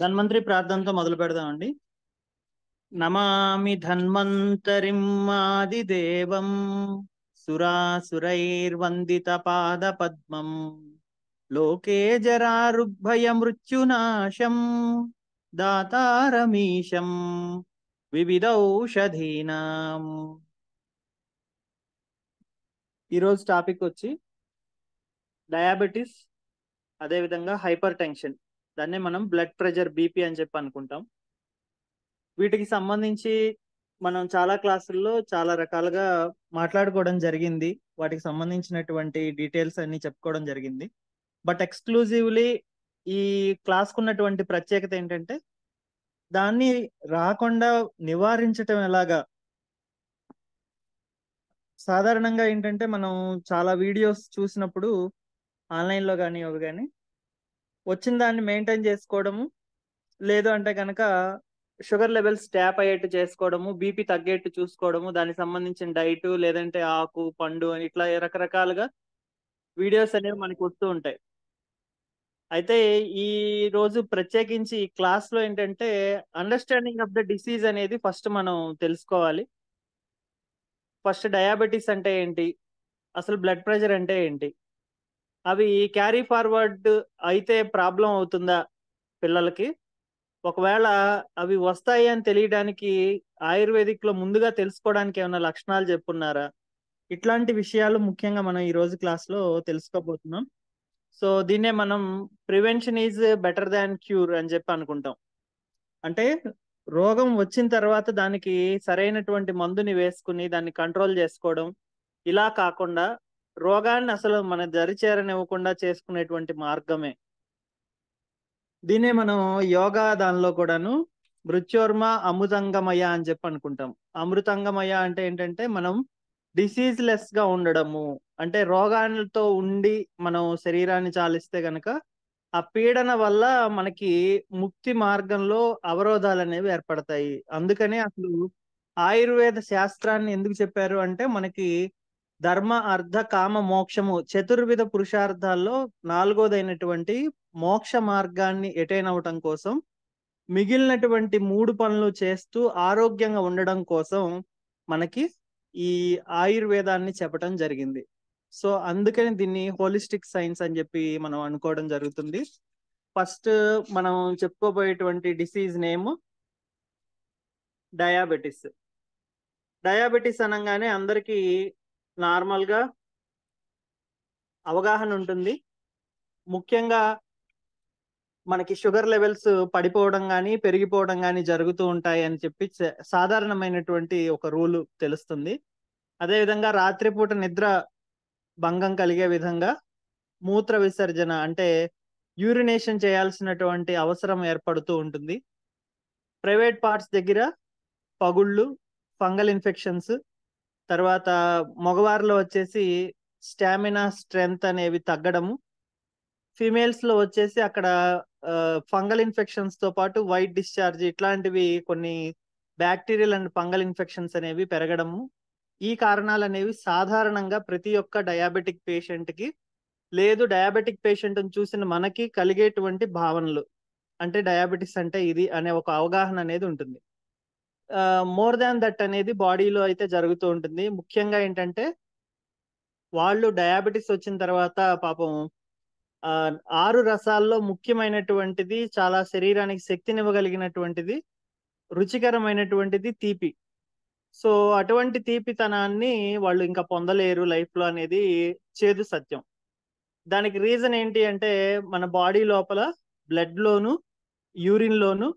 ధన్వంతరి ప్రార్థనతో మొదలు పెడదామండి. నమామి ధన్వంతరిం ఆదిదేవం సురాసురైర్వందిత పాద పద్మం లోకే జరారుగ్భయ మృత్యునాశం దాతారమీశం వివిధౌషధీనాం. ఈరోజు టాపిక్ వచ్చి డయాబెటిస్, అదేవిధంగా హైపర్ టెన్షన్. దాన్నే మనం బ్లడ్ ప్రెషర్, బీపీ అని చెప్పి అనుకుంటాం. వీటికి సంబంధించి మనం చాలా క్లాసుల్లో చాలా రకాలుగా మాట్లాడుకోవడం జరిగింది. వాటికి సంబంధించినటువంటి డీటెయిల్స్ అన్ని చెప్పుకోవడం జరిగింది. బట్ ఎక్స్క్లూజివ్లీ ఈ క్లాస్కు ఉన్నటువంటి ప్రత్యేకత ఏంటంటే దాన్ని రాకుండా నివారించటం ఎలాగా. సాధారణంగా ఏంటంటే మనం చాలా వీడియోస్ చూసినప్పుడు ఆన్లైన్లో కానీ అవి కానీ వచ్చిన దాన్ని మెయింటైన్ చేసుకోవడము, లేదు అంటే కనుక షుగర్ లెవెల్స్ ట్యాప్ అయ్యేట్టు చేసుకోవడము, బీపీ తగ్గేట్టు చూసుకోవడము, దానికి సంబంధించిన డైట్, లేదంటే ఆకు పండు అని ఇట్లా రకరకాలుగా వీడియోస్ అనేవి మనకి వస్తూ ఉంటాయి. అయితే ఈ రోజు ప్రత్యేకించి ఈ క్లాస్ లో ఏంటంటే అండర్స్టాండింగ్ ఆఫ్ ద డిసీజ్ అనేది ఫస్ట్ మనం తెలుసుకోవాలి. ఫస్ట్ డయాబెటీస్ అంటే ఏంటి, అసలు బ్లడ్ ప్రెషర్ అంటే ఏంటి, అవి క్యారీ ఫార్వర్డ్ అయితే ప్రాబ్లం అవుతుందా పిల్లలకి, ఒకవేళ అవి వస్తాయి అని తెలియడానికి ఆయుర్వేదిక్ లో ముందుగా తెలుసుకోవడానికి ఏమైనా లక్షణాలు చెప్పున్నారా, ఇట్లాంటి విషయాలు ముఖ్యంగా మనం ఈ రోజు క్లాస్ లో తెలుసుకోబోతున్నాం. సో దీన్నే మనం prevention is better than cure అని చెప్పి అనుకుంటాం. అంటే రోగం వచ్చిన తర్వాత దానికి సరైనటువంటి మందుని వేసుకుని దాన్ని కంట్రోల్ చేసుకోవడం, ఇలా కాకుండా రోగాన్ని అసలు మన దరి చేరనివ్వకుండా చేసుకునేటువంటి మార్గమే. దీనే మనం యోగా దానిలో కూడాను మృత్యోర్మ అమృతంగమయ అని చెప్పి అనుకుంటాం. అమృతంగమయ అంటే ఏంటంటే మనం డిసీజ్ లెస్ గా ఉండడము, అంటే రోగాలతో ఉండి మనం శరీరాన్ని చాలిస్తే గనక ఆ పీడన వల్ల మనకి ముక్తి మార్గంలో అవరోధాలు అనేవి ఏర్పడతాయి. అందుకనే అసలు ఆయుర్వేద శాస్త్రాన్ని ఎందుకు చెప్పారు అంటే మనకి ధర్మ అర్థ కామ మోక్షము చతుర్విధ పురుషార్థాల్లో నాలుగోదైనటువంటి మోక్ష మార్గాన్ని ఎటైన్ అవటం కోసం, మిగిలినటువంటి 3 పనులు చేస్తూ ఆరోగ్యంగా ఉండడం కోసం మనకి ఈ ఆయుర్వేదాన్ని చెప్పటం జరిగింది. సో అందుకని దీన్ని హోలిస్టిక్ సైన్స్ అని చెప్పి మనం అనుకోవడం జరుగుతుంది. ఫస్ట్ మనం చెప్పుకోబోయేటువంటి డిసీజ్ నేమ్ డయాబెటిస్. డయాబెటిస్ అనగానే అందరికీ నార్మల్గా అవగాహన ఉంటుంది. ముఖ్యంగా మనకి షుగర్ లెవెల్స్ పడిపోవడం కానీ పెరిగిపోవడం కానీ జరుగుతూ ఉంటాయి అని చెప్పి సాధారణమైనటువంటి ఒక రూల్ తెలుస్తుంది. అదేవిధంగా రాత్రిపూట నిద్ర భంగం కలిగే విధంగా మూత్ర విసర్జన అంటే యూరినేషన్ చేయాల్సినటువంటి అవసరం ఏర్పడుతూ ఉంటుంది. ప్రైవేట్ పార్ట్స్ దగ్గర పగుళ్ళు, ఫంగల్ ఇన్ఫెక్షన్స్, తర్వాత మగవారిలో వచ్చేసి స్టామినా స్ట్రెంగ్త్ అనేవి తగ్గడము, ఫీమేల్స్ లో వచ్చేసి అక్కడ ఫంగల్ ఇన్ఫెక్షన్స్ తో పాటు వైట్ డిశ్చార్జ్ ఇట్లాంటివి కొన్ని బ్యాక్టీరియల్ అండ్ ఫంగల్ ఇన్ఫెక్షన్స్ అనేవి పెరగడము. ఈ కారణాలు అనేవి సాధారణంగా ప్రతి ఒక్క డయాబెటిక్ పేషెంట్ కి, లేదు డయాబెటిక్ పేషెంట్ చూసిన మనకి కలిగేటువంటి భావనలు. అంటే డయాబెటిస్ అంటే ఇది అనే ఒక అవగాహన అనేది ఉంటుంది. మోర్ దాన్ దట్ అనేది బాడీలో అయితే జరుగుతూ ఉంటుంది. ముఖ్యంగా ఏంటంటే వాళ్ళు డయాబెటిస్ వచ్చిన తర్వాత పాపం 6 రసాల్లో ముఖ్యమైనటువంటిది, చాలా శరీరానికి శక్తినివ్వగలిగినటువంటిది, రుచికరమైనటువంటిది తీపి. సో అటువంటి తీపితనాన్ని వాళ్ళు ఇంకా పొందలేరు లైఫ్ లో అనేది చేదు సత్యం. దానికి రీజన్ ఏంటి అంటే మన బాడీ లోపల బ్లడ్ లోను యూరిన్ లోను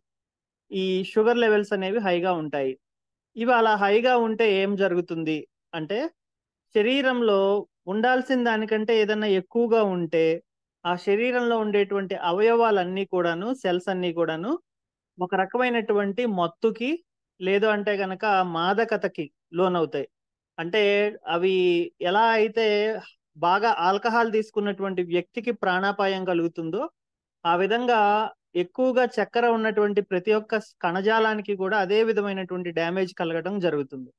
ఈ షుగర్ లెవెల్స్ అనేవి హైగా ఉంటాయి. ఇవి అలా హైగా ఉంటే ఏం జరుగుతుంది అంటే శరీరంలో ఉండాల్సిన దానికంటే ఏదన్నా ఎక్కువగా ఉంటే ఆ శరీరంలో ఉండేటువంటి అవయవాలన్నీ కూడాను, సెల్స్ అన్నీ కూడాను ఒక రకమైనటువంటి మత్తుకి, లేదు అంటే గనక మాదకతకి లోనవుతాయి. అంటే అవి ఎలా అయితే బాగా ఆల్కహాల్ తీసుకున్నటువంటి వ్యక్తికి ప్రాణాపాయం కలుగుతుందో ఆ విధంగా ఎక్కువగా చక్కెర ఉన్నటువంటి ప్రతి ఒక్క కణజాలానికి కూడా అదే విధమైనటువంటి డ్యామేజ్ కలగడం జరుగుతుంది.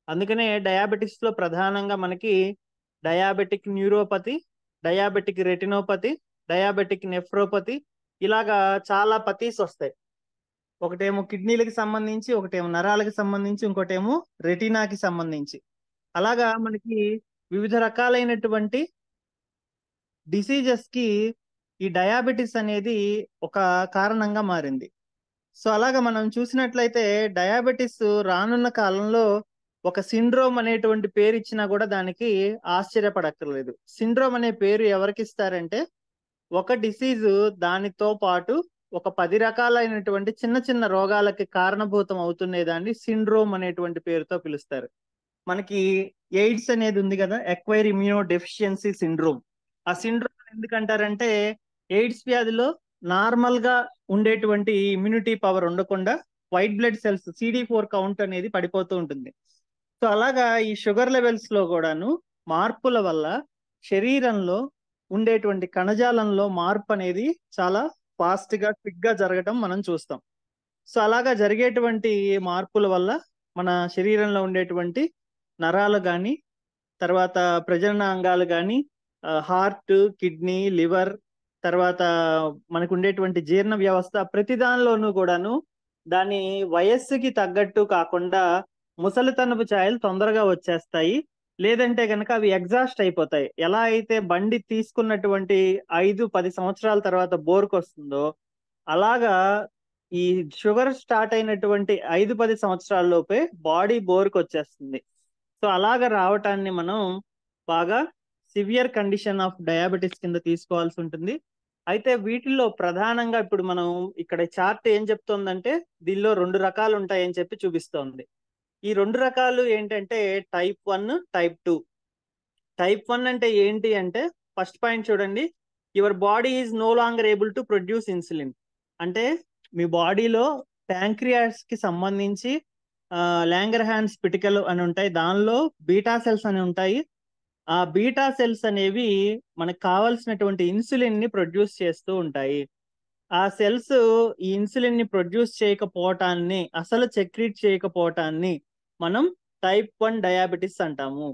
అందుకనే డయాబెటిస్ లో ప్రధానంగా మనకి diabetic neuropathy, diabetic retinopathy, diabetic nephropathy, ఇలాగా చాలా పతీస్ వస్తాయి. ఒకటేమో కిడ్నీలకి సంబంధించి, ఒకటేమో నరాలకి సంబంధించి, ఇంకోటేమో రెటీనాకి సంబంధించి. అలాగా మనకి వివిధ రకాలైనటువంటి డిసీజెస్ కి ఈ డయాబెటిస్ అనేది ఒక కారణంగా మారింది. సో అలాగా మనం చూసినట్లయితే డయాబెటిస్ రానున్న కాలంలో ఒక సిండ్రోమ్ అనేటువంటి పేరు ఇచ్చినా కూడా దానికి ఆశ్చర్యపడక్కర్లేదు. సిండ్రోమ్ అనే పేరు ఎవరికి ఇస్తారంటే ఒక డిసీజ్ దానితో పాటు ఒక 10 రకాలైనటువంటి చిన్న చిన్న రోగాలకి కారణభూతం అవుతున్నే దాన్ని సిండ్రోమ్ అనేటువంటి పేరుతో పిలుస్తారు. మనకి ఎయిడ్స్ అనేది ఉంది కదా, ఎక్వైర్ ఇమ్యూనో డెఫిషియన్సీ సిండ్రోమ్. ఆ సిండ్రోమ్ ఎందుకంటారంటే ఎయిడ్స్ వ్యాధిలో నార్మల్ గా ఉండేటువంటి ఇమ్యూనిటీ పవర్ ఉండకుండా white blood cells CD4 count అనేది పడిపోతూ ఉంటుంది. సో అలాగా ఈ షుగర్ లెవెల్స్ లో కూడాను మార్పుల వల్ల శరీరంలో ఉండేటువంటి కణజాలంలో మార్పు అనేది చాలా ఫాస్ట్ గా క్విక్ గా జరగడం మనం చూస్తాం. సో అలాగా జరిగేటువంటి మార్పుల వల్ల మన శరీరంలో ఉండేటువంటి నరాలు కానీ, తర్వాత ప్రజనన అంగాలు కానీ, హార్ట్, కిడ్నీ, లివర్, తర్వాత మనకు ఉండేటువంటి జీర్ణ వ్యవస్థ ప్రతి దానిలోనూ కూడాను దాని వయస్సుకి తగ్గట్టు కాకుండా ముసలితనపు ఛాయలు తొందరగా వచ్చేస్తాయి. లేదంటే గనక అవి ఎగ్జాస్ట్ అయిపోతాయి. ఎలా అయితే బండి తీసుకున్నటువంటి 5-10 సంవత్సరాల తర్వాత బోర్కొస్తుందో అలాగా ఈ షుగర్ స్టార్ట్ అయినటువంటి 5-10 సంవత్సరాల లోపే బాడీ బోర్కి వచ్చేస్తుంది. సో అలాగ రావటాన్ని మనం బాగా సివియర్ కండిషన్ ఆఫ్ డయాబెటిస్ కింద తీసుకోవాల్సి ఉంటుంది. అయితే వీటిల్లో ప్రధానంగా ఇప్పుడు మనం ఇక్కడ చార్ట్ ఏం చెప్తోందంటే దీనిలో 2 రకాలు ఉంటాయని చెప్పి చూపిస్తోంది. ఈ 2 రకాలు ఏంటంటే టైప్ 1, టైప్ 2. టైప్ 1 అంటే ఏంటి అంటే ఫస్ట్ పాయింట్ చూడండి. Your body is no longer able to produce insulin. అంటే మీ బాడీలో ప్యాంక్రియాస్ కి సంబంధించి లాంగర్ హ్యాండ్స్ పిటికలు అని ఉంటాయి. దానిలో బీటా సెల్స్ అని ఉంటాయి. ఆ బీటా సెల్స్ అనేవి మనకు కావాల్సినటువంటి ఇన్సులిన్ ని ప్రొడ్యూస్ చేస్తూ ఉంటాయి. ఆ సెల్స్ ఈ ఇన్సులిన్ ని ప్రొడ్యూస్ చేయకపోవటాన్ని, అసలు సెక్రీట్ చేయకపోవటాన్ని మనం టైప్ 1 డయాబెటిస్ అంటాము.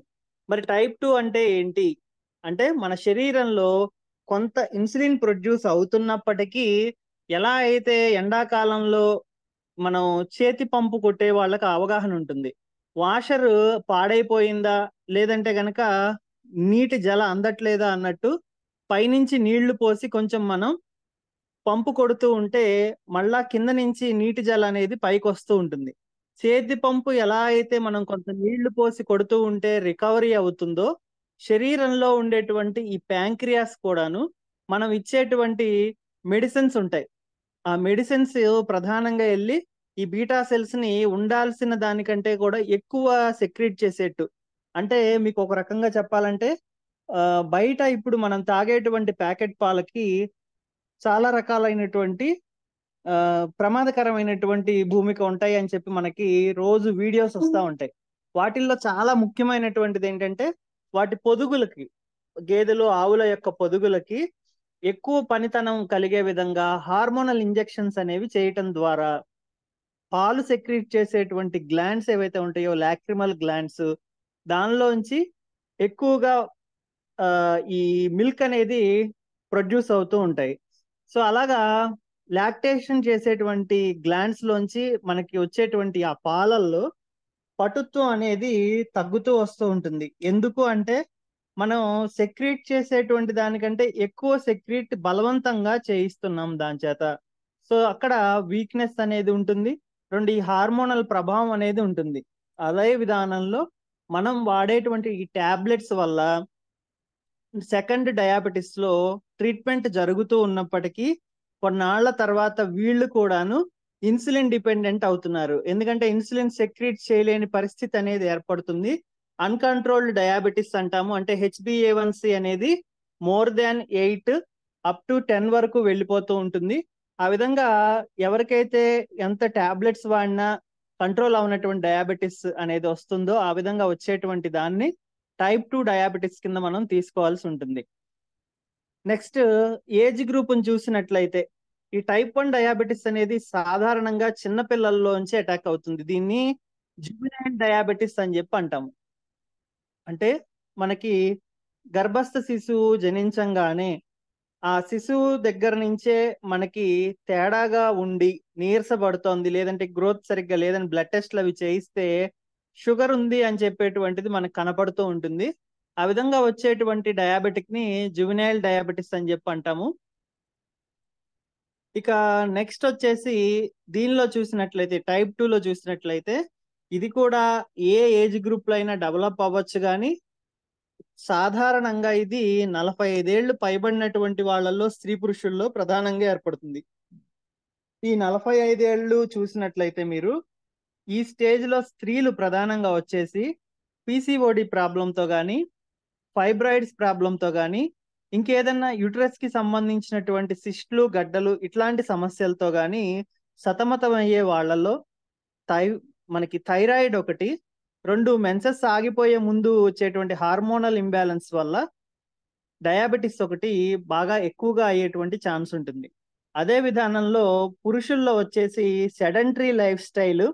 మరి టైప్ 2 అంటే ఏంటి అంటే మన శరీరంలో కొంత ఇన్సులిన్ ప్రొడ్యూస్ అవుతున్నప్పటికీ ఎలా అయితే ఎండాకాలంలో మనం చేతి పంపు కొట్టే వాళ్ళకి అవగాహన ఉంటుంది. వాషర్ పాడైపోయిందా లేదంటే గనక నీటి జల అందట్లేదా అన్నట్టు పైనుంచి నీళ్లు పోసి కొంచెం మనం పంపు కొడుతూ ఉంటే మళ్ళా కింద నుంచి నీటి జల అనేది పైకి వస్తూ ఉంటుంది. చేతి పంపు ఎలా అయితే మనం కొంత నీళ్లు పోసి కొడుతూ ఉంటే రికవరీ అవుతుందో శరీరంలో ఉండేటువంటి ఈ ప్యాంక్రియాస్ కూడాను మనం ఇచ్చేటువంటి మెడిసిన్స్ ఉంటాయి. ఆ మెడిసిన్స్ ప్రధానంగా వెళ్ళి ఈ బీటా సెల్స్ ని ఉండాల్సిన దానికంటే కూడా ఎక్కువ సెక్రీట్ చేసేట్టు. అంటే మీకు ఒక రకంగా చెప్పాలంటే బయట ఇప్పుడు మనం తాగేటువంటి ప్యాకెట్ పాలకి చాలా రకాలైనటువంటి ప్రమాదకరమైనటువంటి భూమిక ఉంటాయి అని చెప్పి మనకి రోజు వీడియోస్ వస్తూ ఉంటాయి. వాటిల్లో చాలా ముఖ్యమైనటువంటిది ఏంటంటే వాటి పొదుగులకి, గేదెలు ఆవుల యొక్క పొదుగులకి ఎక్కువ పనితనం కలిగే విధంగా హార్మోనల్ ఇంజెక్షన్స్ అనేవి చేయటం ద్వారా పాలు సెక్రీట్ చేసేటువంటి గ్లాండ్స్ ఏవైతే ఉంటాయో లాక్రిమల్ గ్లాండ్స్ దానిలోంచి ఎక్కువగా ఈ మిల్క్ అనేది ప్రొడ్యూస్ అవుతూ ఉంటాయి. సో అలాగా లాక్టేషన్ చేసేటువంటి గ్లాండ్స్ లోంచి మనకి వచ్చేటువంటి ఆ పాలల్లో పటుత్వం అనేది తగ్గుతూ వస్తూ ఉంటుంది. ఎందుకు అంటే మనం సెక్రీట్ చేసేటువంటి దానికంటే ఎక్కువ సెక్రీట్ బలవంతంగా చేయిస్తున్నాం దాని చేత. సో అక్కడ వీక్నెస్ అనేది ఉంటుంది. రెండు ఈ హార్మోనల్ ప్రభావం అనేది ఉంటుంది. అదే విధానంలో మనం వాడేటువంటి ఈ టాబ్లెట్స్ వల్ల సెకండ్ డయాబెటిస్ లో ట్రీట్మెంట్ జరుగుతూ ఉన్నప్పటికీ కొన్నాళ్ల తర్వాత వీళ్ళు కూడాను ఇన్సులిన్ డిపెండెంట్ అవుతున్నారు. ఎందుకంటే ఇన్సులిన్ సెక్రీట్ చేయలేని పరిస్థితి అనేది ఏర్పడుతుంది. అన్కంట్రోల్డ్ డయాబెటిస్ అంటాము. అంటే HbA1c అనేది మోర్ దాన్ 8 అప్ టు 10 వరకు వెళ్ళిపోతూ ఉంటుంది. ఆ విధంగా ఎవరికైతే ఎంత టాబ్లెట్స్ వాడినా కంట్రోల్ అవునటువంటి డయాబెటిస్ అనేది వస్తుందో ఆ విధంగా వచ్చేటువంటి దాన్ని టైప్ 2 డయాబెటిస్ కింద మనం తీసుకోవాల్సి ఉంటుంది. నెక్స్ట్ ఏజ్ గ్రూప్ చూసినట్లయితే ఈ టైప్ 1 డయాబెటిస్ అనేది సాధారణంగా చిన్న పిల్లల్లోంచి అటాక్ అవుతుంది. దీన్ని జువెనైల్ డయాబెటిస్ అని చెప్పి అంటాము. అంటే మనకి గర్భస్థ శిశువు జనించంగానే ఆ శిశువు దగ్గర నుంచే మనకి తేడాగా ఉండి నీరసపడుతోంది, లేదంటే గ్రోత్ సరిగ్గా లేదని బ్లడ్ టెస్ట్లు అవి చేయిస్తే షుగర్ ఉంది అని చెప్పేటువంటిది మనకు కనపడుతూ ఉంటుంది. ఆ విధంగా వచ్చేటువంటి డయాబెటిక్ ని జువెనైల్ డయాబెటిస్ అని చెప్పి అంటాము. ఇక నెక్స్ట్ వచ్చేసి దీనిలో చూసినట్లయితే టైప్ 2 లో చూసినట్లయితే ఇది కూడా ఏ ఏజ్ గ్రూప్ లో అయినా డెవలప్ అవ్వచ్చు, కానీ సాధారణంగా ఇది 45 ఏళ్లు పైబడినటువంటి వాళ్ళల్లో స్త్రీ పురుషుల్లో ప్రధానంగా ఏర్పడుతుంది. ఈ 45 ఏళ్ళు చూసినట్లయితే మీరు ఈ స్టేజ్ లో స్త్రీలు ప్రధానంగా వచ్చేసి పీసీఓడి ప్రాబ్లంతో గాని, ఫైబ్రాయిడ్స్ ప్రాబ్లంతో గాని, ఇంకేదన్నా యుటరస్ కి సంబంధించినటువంటి సిస్ట్లు, గడ్డలు ఇట్లాంటి సమస్యలతో గాని సతమతమయ్యే వాళ్ళలో థై మనకి థైరాయిడ్ ఒకటి, 2 మెన్సెస్ ఆగిపోయే ముందు వచ్చేటువంటి హార్మోనల్ ఇంబ్యాలెన్స్ వల్ల డయాబెటిస్ ఒకటి బాగా ఎక్కువగా అయ్యేటువంటి ఛాన్స్ ఉంటుంది. అదే విధానంలో పురుషుల్లో వచ్చేసి సెడెంటరీ లైఫ్ స్టైల్,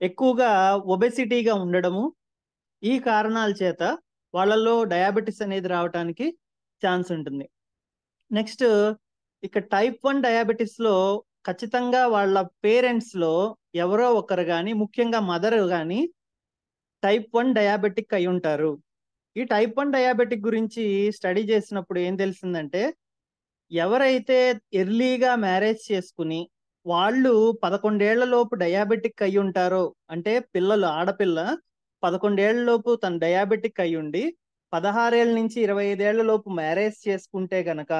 ఎక్కువగా ఒబెసిటీగా ఉండడము, ఈ కారణాల చేత వాళ్ళలో డయాబెటిస్ అనేది రావటానికి ఛాన్స్ ఉంటుంది. నెక్స్ట్ ఇక టైప్ 1 డయాబెటిస్ లో ఖచ్చితంగా వాళ్ళ పేరెంట్స్ లో ఎవరో ఒకరు గాని, ముఖ్యంగా మదర్ గాని టైప్ 1 డయాబెటిక్ అయి ఉంటారు. ఈ టైప్ 1 డయాబెటిక్ గురించి స్టడీ చేసినప్పుడు ఏం తెలిసిందంటే, ఎవరైతే ఎర్లీగా మ్యారేజ్ చేసుకుని వాళ్ళు 11 ఏళ్ల లోపు డయాబెటిక్ అయి ఉంటారో, అంటే పిల్లలు ఆడపిల్ల 11 ఏళ్ల లోపు తను డయాబెటిక్ అయి ఉండి 16 ఏళ్ల నుంచి 25 ఏళ్ల లోపు మ్యారేజ్ చేసుకుంటే గనక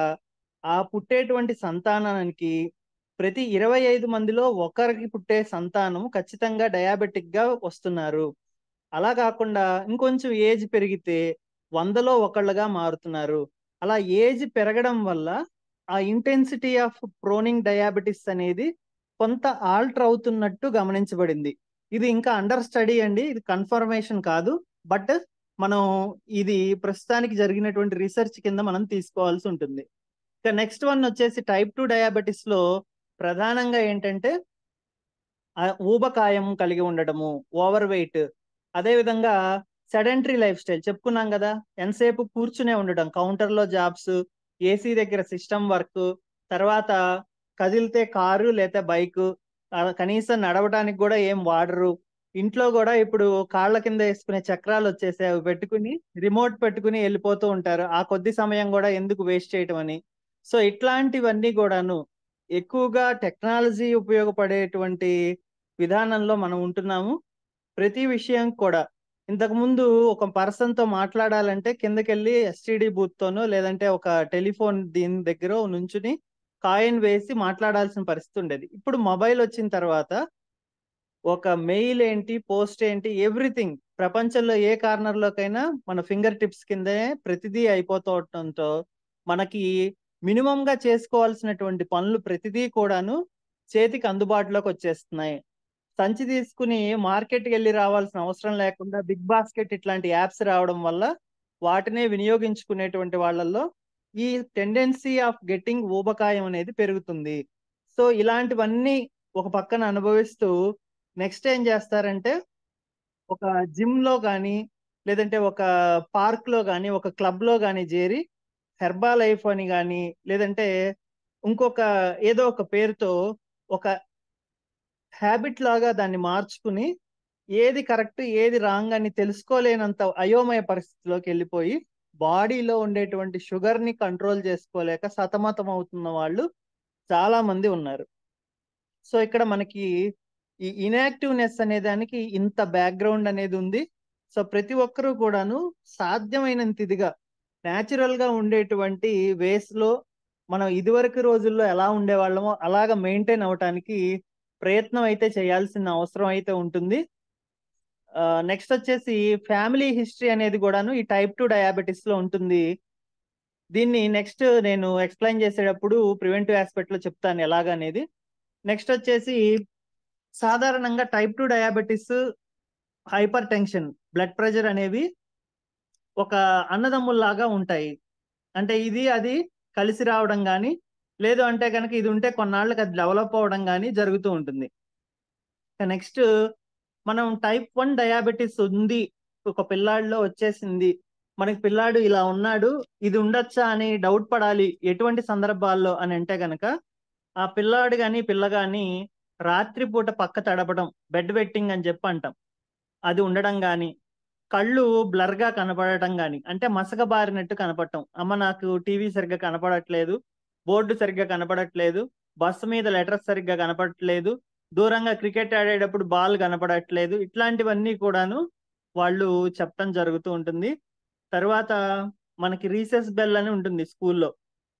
ఆ పుట్టేటువంటి సంతానానికి ప్రతి 25 మందిలో ఒకరికి పుట్టే సంతానం ఖచ్చితంగా డయాబెటిక్ గా వస్తున్నారు. అలా కాకుండా ఇంకొంచెం ఏజ్ పెరిగితే 100లో ఒకళ్ళుగా మారుతున్నారు. అలా ఏజ్ పెరగడం వల్ల ఆ ఇంటెన్సిటీ ఆఫ్ ప్రోనింగ్ డయాబెటిస్ అనేది కొంత ఆల్టర్ అవుతున్నట్టు గమనించబడింది. ఇది ఇంకా అండర్ స్టడీ అండి, ఇది కన్ఫర్మేషన్ కాదు. బట్ మనం ఇది ప్రస్తుతానికి జరిగినటువంటి రీసెర్చ్ కింద మనం తీసుకోవాల్సి ఉంటుంది. ఇక నెక్స్ట్ వన్ వచ్చేసి టైప్ 2 డయాబెటిస్ లో ప్రధానంగా ఏంటంటే ఊబకాయం కలిగి ఉండడము, ఓవర్ వెయిట్, అదే విధంగా సెడెంటరీ లైఫ్ స్టైల్ చెప్పుకున్నాం కదా, ఎంతసేపు కూర్చునే ఉండడం, కౌంటర్లో జాబ్స్, ఏసీ దగ్గర సిస్టమ్ వర్క్, తర్వాత కదిలితే కారు లేదా బైక్, కనీసం నడవడానికి కూడా ఏం వాడరు. ఇంట్లో కూడా ఇప్పుడు కాళ్ళ కింద వేసుకునే చక్రాలు వచ్చేసి అవి పెట్టుకుని రిమోట్ పెట్టుకుని వెళ్ళిపోతూ ఉంటారు. ఆ కొద్ది సమయం కూడా ఎందుకు వేస్ట్ చేయటం అని. సో ఇట్లాంటివన్నీ కూడాను ఎక్కువగా టెక్నాలజీ ఉపయోగపడేటువంటి విధానంలో మనం ఉంటున్నాము. ప్రతి విషయం కూడా ఇంతకు ముందు ఒక పర్సన్ తో మాట్లాడాలంటే కిందకెళ్ళి ఎస్టిడి బూత్ తోనో లేదంటే ఒక టెలిఫోన్ దీని దగ్గర నుంచుని కాయిన్ వేసి మాట్లాడాల్సిన పరిస్థితి ఉండేది. ఇప్పుడు మొబైల్ వచ్చిన తర్వాత ఒక మెయిల్ ఏంటి, పోస్ట్ ఏంటి, ఎవ్రీథింగ్ ప్రపంచంలో ఏ కార్నర్ లోకైనా మన ఫింగర్ టిప్స్ కిందే ప్రతిదీ అయిపోతుండటంతో మనకి మినిమం గా చేసుకోవాల్సినటువంటి పనులు ప్రతిదీ కూడాను చేతికి అందుబాటులోకి వచ్చేస్తున్నాయి. సంచి తీసుకుని మార్కెట్కి వెళ్ళి రావాల్సిన అవసరం లేకుండా బిగ్ బాస్కెట్ ఇట్లాంటి యాప్స్ రావడం వల్ల వాటినే వినియోగించుకునేటువంటి వాళ్ళల్లో ఈ టెండెన్సీ ఆఫ్ గెట్టింగ్ ఊబకాయం అనేది పెరుగుతుంది. సో ఇలాంటివన్నీ ఒక పక్కన అనుభవిస్తూ నెక్స్ట్ ఏం చేస్తారంటే ఒక జిమ్ లో కానీ, లేదంటే ఒక పార్క్ లో కానీ, ఒక క్లబ్ లో కానీ చేరి హెర్బా లైఫ్ అని కానీ, లేదంటే ఇంకొక ఏదో ఒక పేరుతో ఒక హ్యాబిట్ లాగా దాన్ని మార్చుకుని ఏది కరెక్ట్ ఏది రాంగ్ అని తెలుసుకోలేనంత అయోమయ పరిస్థితిలోకి వెళ్ళిపోయి బాడీలో ఉండేటువంటి షుగర్ ని కంట్రోల్ చేసుకోలేక సతమతం అవుతున్న వాళ్ళు చాలా మంది ఉన్నారు. సో ఇక్కడ మనకి ఈ ఇన్యాక్టివ్నెస్ అనే దానికి ఇంత బ్యాక్గ్రౌండ్ అనేది ఉంది. సో ప్రతి ఒక్కరూ కూడాను సాధ్యమైనంత ఇదిగా న్యాచురల్ గా ఉండేటువంటి వేస్ లో మనం ఇదివరకు రోజుల్లో ఎలా ఉండేవాళ్ళమో అలాగా మెయింటైన్ అవటానికి ప్రయత్నం అయితే చేయాల్సిన అవసరం అయితే ఉంటుంది. నెక్స్ట్ వచ్చేసి ఫ్యామిలీ హిస్టరీ అనేది కూడాను ఈ టైప్ 2 డయాబెటిస్ లో ఉంటుంది. దీన్ని నెక్స్ట్ నేను ఎక్స్ప్లెయిన్ చేసేటప్పుడు ప్రివెంటివ్ ఆస్పెక్ట్ లో చెప్తాను ఎలాగనేది. నెక్స్ట్ వచ్చేసి సాధారణంగా type 2 diabetes, hyper tension, blood pressure అనేవి ఒక అన్నదమ్ముల్లాగా ఉంటాయి. అంటే ఇది అది కలిసి రావడం కానీ, లేదు అంటే కనుక ఇది ఉంటే కొన్నాళ్ళకి అది డెవలప్ అవ్వడం కానీ జరుగుతూ ఉంటుంది. నెక్స్ట్ మనం టైప్ 1 డయాబెటిస్ ఉంది, ఒక పిల్లాడిలో వచ్చేసింది, మనకి పిల్లాడు ఇలా ఉన్నాడు, ఇది ఉండొచ్చా అని డౌట్ పడాలి ఎటువంటి సందర్భాల్లో అని అంటే గనక, ఆ పిల్లాడు గాని పిల్ల గాని రాత్రిపూట పక్క తడపడం, బెడ్ వెట్టింగ్ అని చెప్పి అంటాం. అది ఉండడం గాని, కళ్ళు బ్లర్ గా కనపడటం గాని, అంటే మసకబారినట్టు కనపడటం. అమ్మ నాకు టీవీ సరిగ్గా కనపడట్లేదు, బోర్డు సరిగ్గా కనపడట్లేదు, బస్సు మీద లెటర్స్ సరిగ్గా కనపడట్లేదు, దూరంగా క్రికెట్ ఆడేటప్పుడు బాల్ కనపడట్లేదు, ఇట్లాంటివన్నీ కూడాను వాళ్ళు చెప్పడం జరుగుతూ ఉంటుంది. తర్వాత మనకి రీసెస్ బెల్ అని ఉంటుంది స్కూల్లో.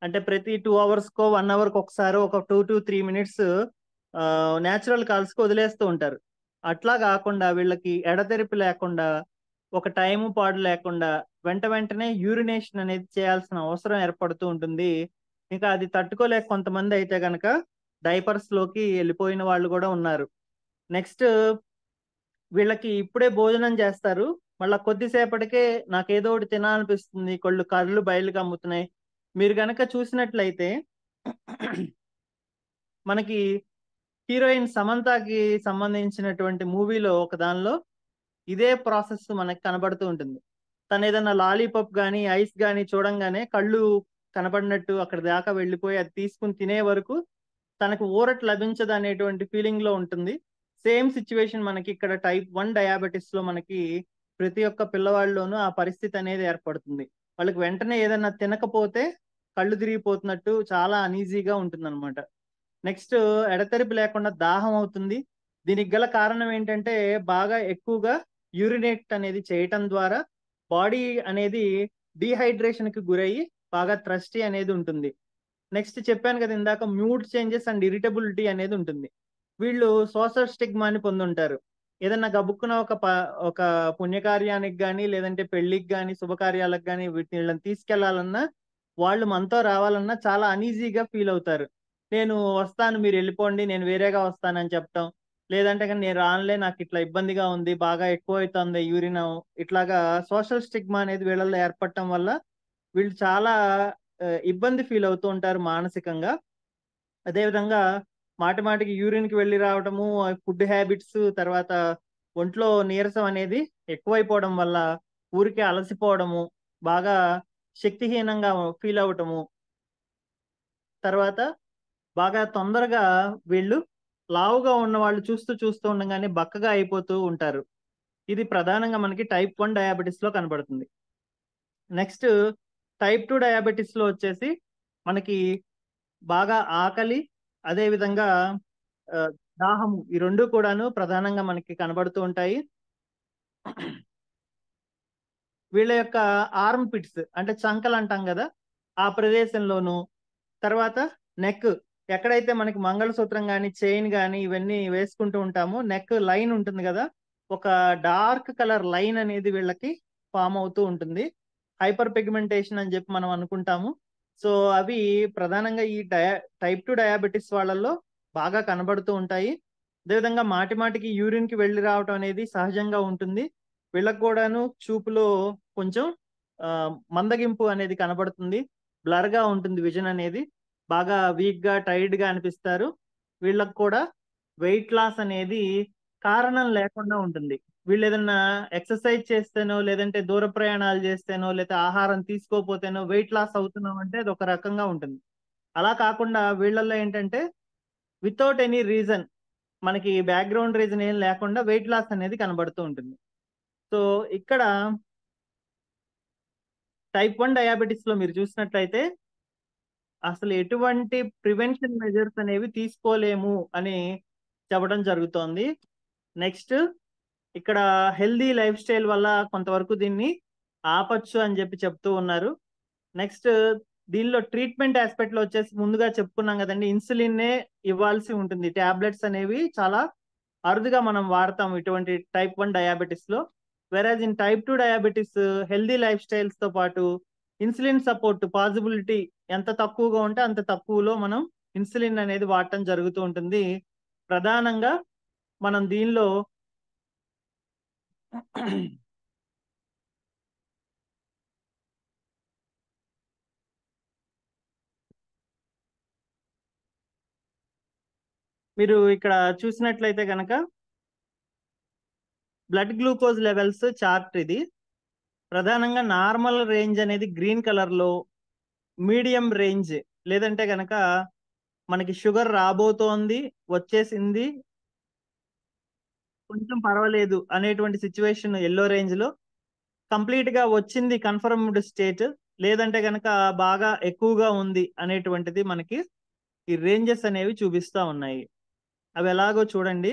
అంటే ప్రతి 2 అవర్స్ కో 1 అవర్ ఒకసారి ఒక 2 to 3 minutes న్యాచురల్ కాల్స్ కి వదిలేస్తూ ఉంటారు. అట్లా కాకుండా వీళ్ళకి ఎడతెరిపి లేకుండా, ఒక టైము పాడు లేకుండా వెంట వెంటనే యూరినేషన్ అనేది చేయాల్సిన అవసరం ఏర్పడుతూ ఉంటుంది. ఇంకా అది తట్టుకోలేక కొంతమంది అయితే గనక డైపర్స్ లోకి వెళ్ళిపోయిన వాళ్ళు కూడా ఉన్నారు. నెక్స్ట్ వీళ్ళకి ఇప్పుడే భోజనం చేస్తారు, మళ్ళా కొద్దిసేపటికే నాకేదో ఒకటి తినాలనిపిస్తుంది, కళ్ళు బయలు కమ్ముతున్నాయి. మీరు గనక చూసినట్లయితే మనకి హీరోయిన్ సమంతకి సంబంధించినటువంటి మూవీలో ఒక దానిలో ఇదే ప్రాసెస్ మనకి కనబడుతూ ఉంటుంది. తను ఏదన్నా లాలీపాప్ గానీ ఐస్ గానీ చూడంగానే కళ్ళు కనబడినట్టు అక్కడ దాకా వెళ్ళిపోయి అది తీసుకుని తినే వరకు తనకు ఊరట లభించదు అనేటువంటి ఫీలింగ్ లో ఉంటుంది. సేమ్ సిచ్యువేషన్ మనకి ఇక్కడ type 1 డయాబెటిస్ లో మనకి ప్రతి ఒక్క పిల్లవాళ్ళలోనూ ఆ పరిస్థితి అనేది ఏర్పడుతుంది. వాళ్ళకి వెంటనే ఏదన్నా తినకపోతే కళ్ళు తిరిగిపోతున్నట్టు చాలా అనీజీగా ఉంటుందన్నమాట. నెక్స్ట్ ఎడతెరిపి లేకుండా దాహం అవుతుంది. దీనికి గల కారణం ఏంటంటే బాగా ఎక్కువగా యూరినేట్ అనేది చేయటం ద్వారా బాడీ అనేది డీహైడ్రేషన్ కి గురయ్యి బాగా థ్రస్టీ అనేది ఉంటుంది. నెక్స్ట్ చెప్పాను కదా ఇందాక, మూడ్ చేంజెస్ అండ్ ఇరిటబిలిటీ అనేది ఉంటుంది. వీళ్ళు సోషల్ స్టిగ్మాని పొందుంటారు. ఏదన్నా గబుక్కున ఒక పుణ్యకార్యానికి కానీ, లేదంటే పెళ్లికి కానీ, శుభకార్యాలకు కానీ వీళ్ళని తీసుకెళ్లాలన్నా, వాళ్ళు మనతో రావాలన్నా చాలా అనీజీగా ఫీల్ అవుతారు. నేను వస్తాను, మీరు వెళ్ళిపోండి, నేను వేరేగా వస్తానని చెప్పటం. లేదంటే కానీ నేను రానులే, నాకు ఇట్లా ఇబ్బందిగా ఉంది, బాగా ఎక్కువ అవుతుంది యూరిన్, ఇట్లాగా సోషల్ స్టిగ్మా అనేది వీళ్ళల్లో ఏర్పడటం వల్ల వీళ్ళు చాలా ఇబ్బంది ఫీల్ అవుతూ ఉంటారు మానసికంగా. అదేవిధంగా మాటి మాటికి యూరిన్ కి వెళ్ళి రావటము, ఫుడ్ హ్యాబిట్స్, తర్వాత ఒంట్లో నీరసం అనేది ఎక్కువైపోవడం వల్ల ఊరికే అలసిపోవడము, బాగా శక్తిహీనంగా ఫీల్ అవటము, తర్వాత బాగా తొందరగా వీళ్ళు లావుగా ఉన్న వాళ్ళు చూస్తూ చూస్తూ ఉండగానే బక్కగా అయిపోతూ ఉంటారు. ఇది ప్రధానంగా మనకి type 1 డయాబెటిస్ లో కనబడుతుంది. నెక్స్ట్ type 2 డయాబెటిస్ లో వచ్చేసి మనకి బాగా ఆకలి, అదే విధంగా ఆ, దాహము, ఈ రెండు కూడాను ప్రధానంగా మనకి కనబడుతూ ఉంటాయి. వీళ్ళ యొక్క ఆర్మ్ పిట్స్ అంటే చంకలు అంటాం కదా, ఆ ప్రదేశంలోను, తర్వాత నెక్, ఎక్కడైతే మనకి మంగళసూత్రం కానీ చైన్ కానీ ఇవన్నీ వేసుకుంటూ ఉంటామో నెక్ లైన్ ఉంటుంది కదా, ఒక డార్క్ కలర్ లైన్ అనేది వీళ్ళకి ఫామ్ అవుతూ ఉంటుంది. హైపర్ పిగ్మెంటేషన్ అని చెప్పి మనం అనుకుంటాము. సో అవి ప్రధానంగా ఈ type 2 డయాబెటిస్ వాళ్ళల్లో బాగా కనబడుతూ ఉంటాయి. అదేవిధంగా మాటి మాటికి యూరిన్ కి వెళ్ళి రావటం అనేది సహజంగా ఉంటుంది. వీళ్ళకు కూడాను చూపులో కొంచెం ఆ, మందగింపు అనేది కనబడుతుంది, బ్లర్ గా ఉంటుంది విజన్ అనేది, బాగా వీక్ గా టైర్డ్ గా అనిపిస్తారు. వీళ్ళకి కూడా వెయిట్ లాస్ అనేది కారణం లేకుండా ఉంటుంది. వీళ్ళు ఏదన్నా ఎక్సర్సైజ్ చేస్తేనో, లేదంటే దూర ప్రయాణాలు చేస్తేనో, లేదా ఆహారం తీసుకోపోతేనో వెయిట్ లాస్ అవుతున్నాం అంటే అది ఒక రకంగా ఉంటుంది. అలా కాకుండా వీళ్ళల్లో ఏంటంటే వితౌట్ ఎనీ రీజన్, మనకి బ్యాక్గ్రౌండ్ రీజన్ ఏం లేకుండా వెయిట్ లాస్ అనేది కనబడుతూ ఉంటుంది. సో ఇక్కడ type 1 డయాబెటిస్ లో మీరు చూసినట్లయితే అసలు ఎటువంటి ప్రివెన్షన్ మెజర్స్ అనేవి తీసుకోలేము అని చెప్పడం జరుగుతోంది. నెక్స్ట్ ఇక్కడ హెల్దీ లైఫ్ స్టైల్ వల్ల కొంతవరకు దీన్ని ఆపచ్చు అని చెప్పి చెప్తూ ఉన్నారు. నెక్స్ట్ దీనిలో ట్రీట్మెంట్ ఆస్పెక్ట్ లో వచ్చేసి ముందుగా చెప్పుకున్నాం కదండి, ఇన్సులిన్నే ఇవ్వాల్సి ఉంటుంది. టాబ్లెట్స్ అనేవి చాలా అరుదుగా మనం వాడతాం ఇటువంటి type 1 డయాబెటిస్ లో. Whereas in type 2 diabetes healthy life styles తో పాటు ఇన్సులిన్ సపోర్ట్ పాసిబిలిటీ ఎంత తక్కువగా ఉంటే అంత తక్కువలో మనం ఇన్సులిన్ అనేది వాడటం జరుగుతూ ఉంటుంది. ప్రధానంగా మనం దీనిలో మీరు ఇక్కడ చూసినట్లయితే కనుక బ్లడ్ గ్లూకోజ్ లెవెల్స్ చార్ట్ ఇది. ప్రధానంగా నార్మల్ రేంజ్ అనేది గ్రీన్ కలర్ లో, మీడియం రేంజ్ లేదంటే గనక మనకి షుగర్ రాబోతోంది, వచ్చేసింది, కొంచెం పర్వాలేదు అనేటువంటి సిచ్యువేషన్ ఎల్లో రేంజ్ లో, కంప్లీట్ గా వచ్చింది కన్ఫర్మ్డ్ స్టేట్, లేదంటే గనక బాగా ఎక్కువగా ఉంది అనేటువంటిది మనకి ఈ రేంజెస్ అనేవి చూపిస్తా ఉన్నాయి. అవి ఎలాగో చూడండి.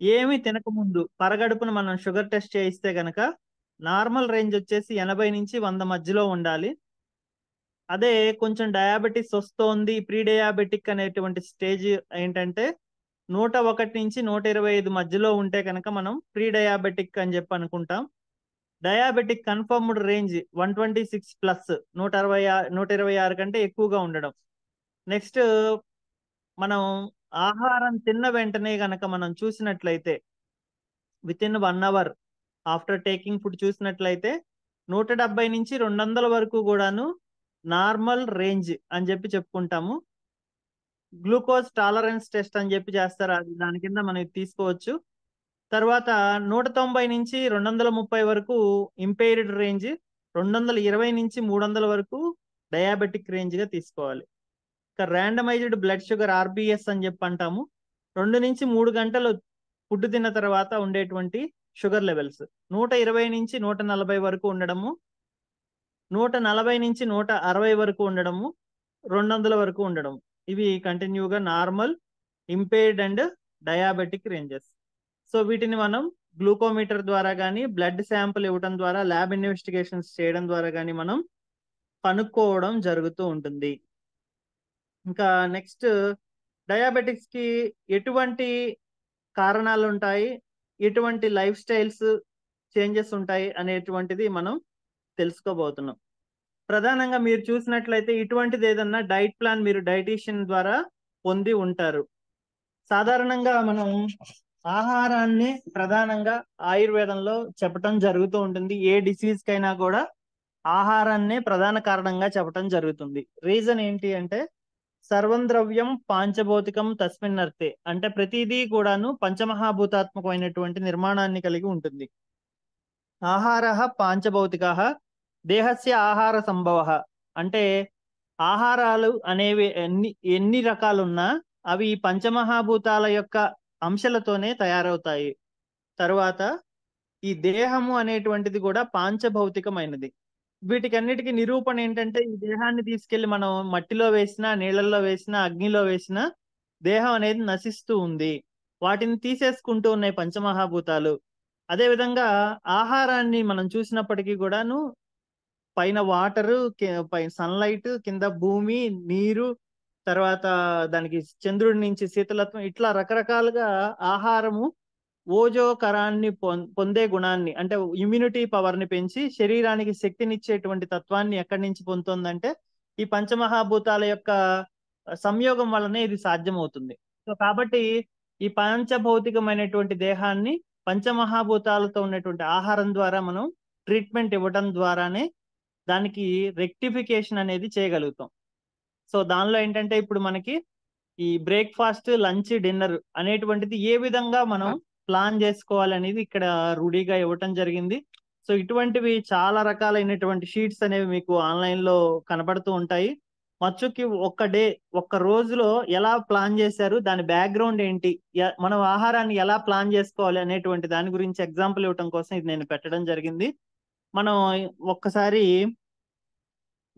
ఏమి తినకముందు పరగడుపున మనం షుగర్ టెస్ట్ చేయిస్తే గనక నార్మల్ రేంజ్ వచ్చేసి 80 నుంచి 100 మధ్యలో ఉండాలి. అదే కొంచెం డయాబెటిస్ వస్తోంది, ప్రీ డయాబెటిక్ అనేటువంటి స్టేజ్ ఏంటంటే 101 నుంచి 125 మధ్యలో ఉంటే కనుక మనం ప్రీ డయాబెటిక్ అని చెప్పి అనుకుంటాం. డయాబెటిక్ కన్ఫర్మ్డ్ రేంజ్ 126 ప్లస్, 126 కంటే ఎక్కువగా ఉండడం. నెక్స్ట్ మనం ఆహారం తిన్న వెంటనే గనక మనం చూసినట్లయితే within 1 hour after taking food చూసినట్లయితే 170 నుంచి 200 వరకు కూడాను నార్మల్ రేంజ్ అని చెప్పి చెప్పుకుంటాము. గ్లూకోజ్ టాలరెన్స్ టెస్ట్ అని చెప్పి చేస్తారు, అది దాని కింద మనం ఇది తీసుకోవచ్చు. తర్వాత 190 నుంచి 230 వరకు ఇంపైర్డ్ రేంజ్, 220 నుంచి 300 వరకు డయాబెటిక్ రేంజ్ గా తీసుకోవాలి. ఇక ర్యాండమైజ్డ్ బ్లడ్ షుగర్ ఆర్బిఎస్ అని చెప్పి అంటాము. 2 నుంచి 3 గంటలు ఫుడ్ తిన్న తర్వాత ఉండేటువంటి షుగర్ లెవెల్స్ 120 నుంచి 140 వరకు ఉండడము, 140 నుంచి 160 వరకు ఉండడము, 200 వరకు ఉండడం. ఇవి కంటిన్యూగా normal, impaired and diabetic ranges. So వీటిని మనం గ్లూకోమీటర్ ద్వారా కానీ, బ్లడ్ శాంపుల్ ఇవ్వడం ద్వారా, ల్యాబ్ ఇన్వెస్టిగేషన్స్ చేయడం ద్వారా కానీ మనం కనుక్కోవడం జరుగుతూ ఉంటుంది. ఇంకా నెక్స్ట్ డయాబెటిక్స్ కి ఎటువంటి కారణాలు ఉంటాయి, ఎటువంటి లైఫ్ స్టైల్స్ చేంజెస్ ఉంటాయి అనేటువంటిది మనం తెలుసుకోబోతున్నాం. ప్రధానంగా మీరు చూసినట్లయితే ఇటువంటిది ఏదన్నా డైట్ ప్లాన్ మీరు డైటీషియన్ ద్వారా పొంది ఉంటారు. సాధారణంగా మనం ఆహారాన్ని ప్రధానంగా ఆయుర్వేదంలో చెప్పటం జరుగుతూ ఉంటుంది. ఏ డిసీజ్ కైనా కూడా ఆహారాన్నే ప్రధాన కారణంగా చెప్పటం జరుగుతుంది. రీజన్ ఏంటి అంటే సర్వం ద్రవ్యం పాంచభౌతికం తస్మిన్నర్థే, అంటే ప్రతిదీ కూడాను పంచమహాభూతాత్మకమైనటువంటి నిర్మాణాన్ని కలిగి ఉంటుంది. ఆహార పాంచభౌతిక, దేహస్య ఆహార సంభవ, అంటే ఆహారాలు అనేవి ఎన్ని ఎన్ని రకాలున్నా అవి పంచమహాభూతాల యొక్క అంశాలతోనే తయారవుతాయి. తరువాత ఈ దేహము అనేటువంటిది కూడా పాంచభౌతికమైనది. వీటికన్నిటికీ నిరూపణ ఏంటంటే ఈ దేహాన్ని తీసుకెళ్లి మనం మట్టిలో వేసినా, నీళ్ళల్లో వేసినా, అగ్నిలో వేసినా దేహం అనేది నశిస్తూ ఉంది. వాటిని తీసేసుకుంటూ ఉన్నాయి పంచమహాభూతాలు. అదే విధంగా ఆహారాన్ని మనం చూసినప్పటికీ కూడాను పైన వాటరు, పైన సన్లైట్, కింద భూమి, నీరు, తర్వాత దానికి చంద్రుడి నుంచి శీతలత్వం, ఇట్లా రకరకాలుగా ఆహారము ఓజోకరాన్ని పొందే గుణాన్ని, అంటే ఇమ్యూనిటీ పవర్ ని పెంచి శరీరానికి శక్తినిచ్చేటువంటి తత్వాన్ని ఎక్కడి నుంచి పొందుతుందంటే ఈ పంచమహాభూతాల యొక్క సంయోగం వల్లనే ఇది సాధ్యమవుతుంది. సో కాబట్టి ఈ పంచభౌతికమైనటువంటి దేహాన్ని పంచమహాభూతాలతో ఉన్నటువంటి ఆహారం ద్వారా మనం ట్రీట్మెంట్ ఇవ్వడం ద్వారానే దానికి రెక్టిఫికేషన్ అనేది చేయగలుగుతాం. సో దానిలో ఏంటంటే ఇప్పుడు మనకి ఈ బ్రేక్ఫాస్ట్, లంచ్, డిన్నర్ అనేటువంటిది ఏ విధంగా మనం ప్లాన్ చేసుకోవాలి అనేది ఇక్కడ రూఢీగా ఇవ్వటం జరిగింది. సో ఇటువంటివి చాలా రకాలైనటువంటి షీట్స్ అనేవి మీకు ఆన్లైన్ లో కనబడుతూ ఉంటాయి. మచ్చుకి ఒక్క రోజులో ఎలా ప్లాన్ చేశారు, దాని బ్యాక్గ్రౌండ్ ఏంటి, మనం ఆహారాన్ని ఎలా ప్లాన్ చేసుకోవాలి అనేటువంటి దాని గురించి ఎగ్జాంపుల్ ఇవ్వటం కోసం ఇది నేను పెట్టడం జరిగింది. మనం ఒక్కసారి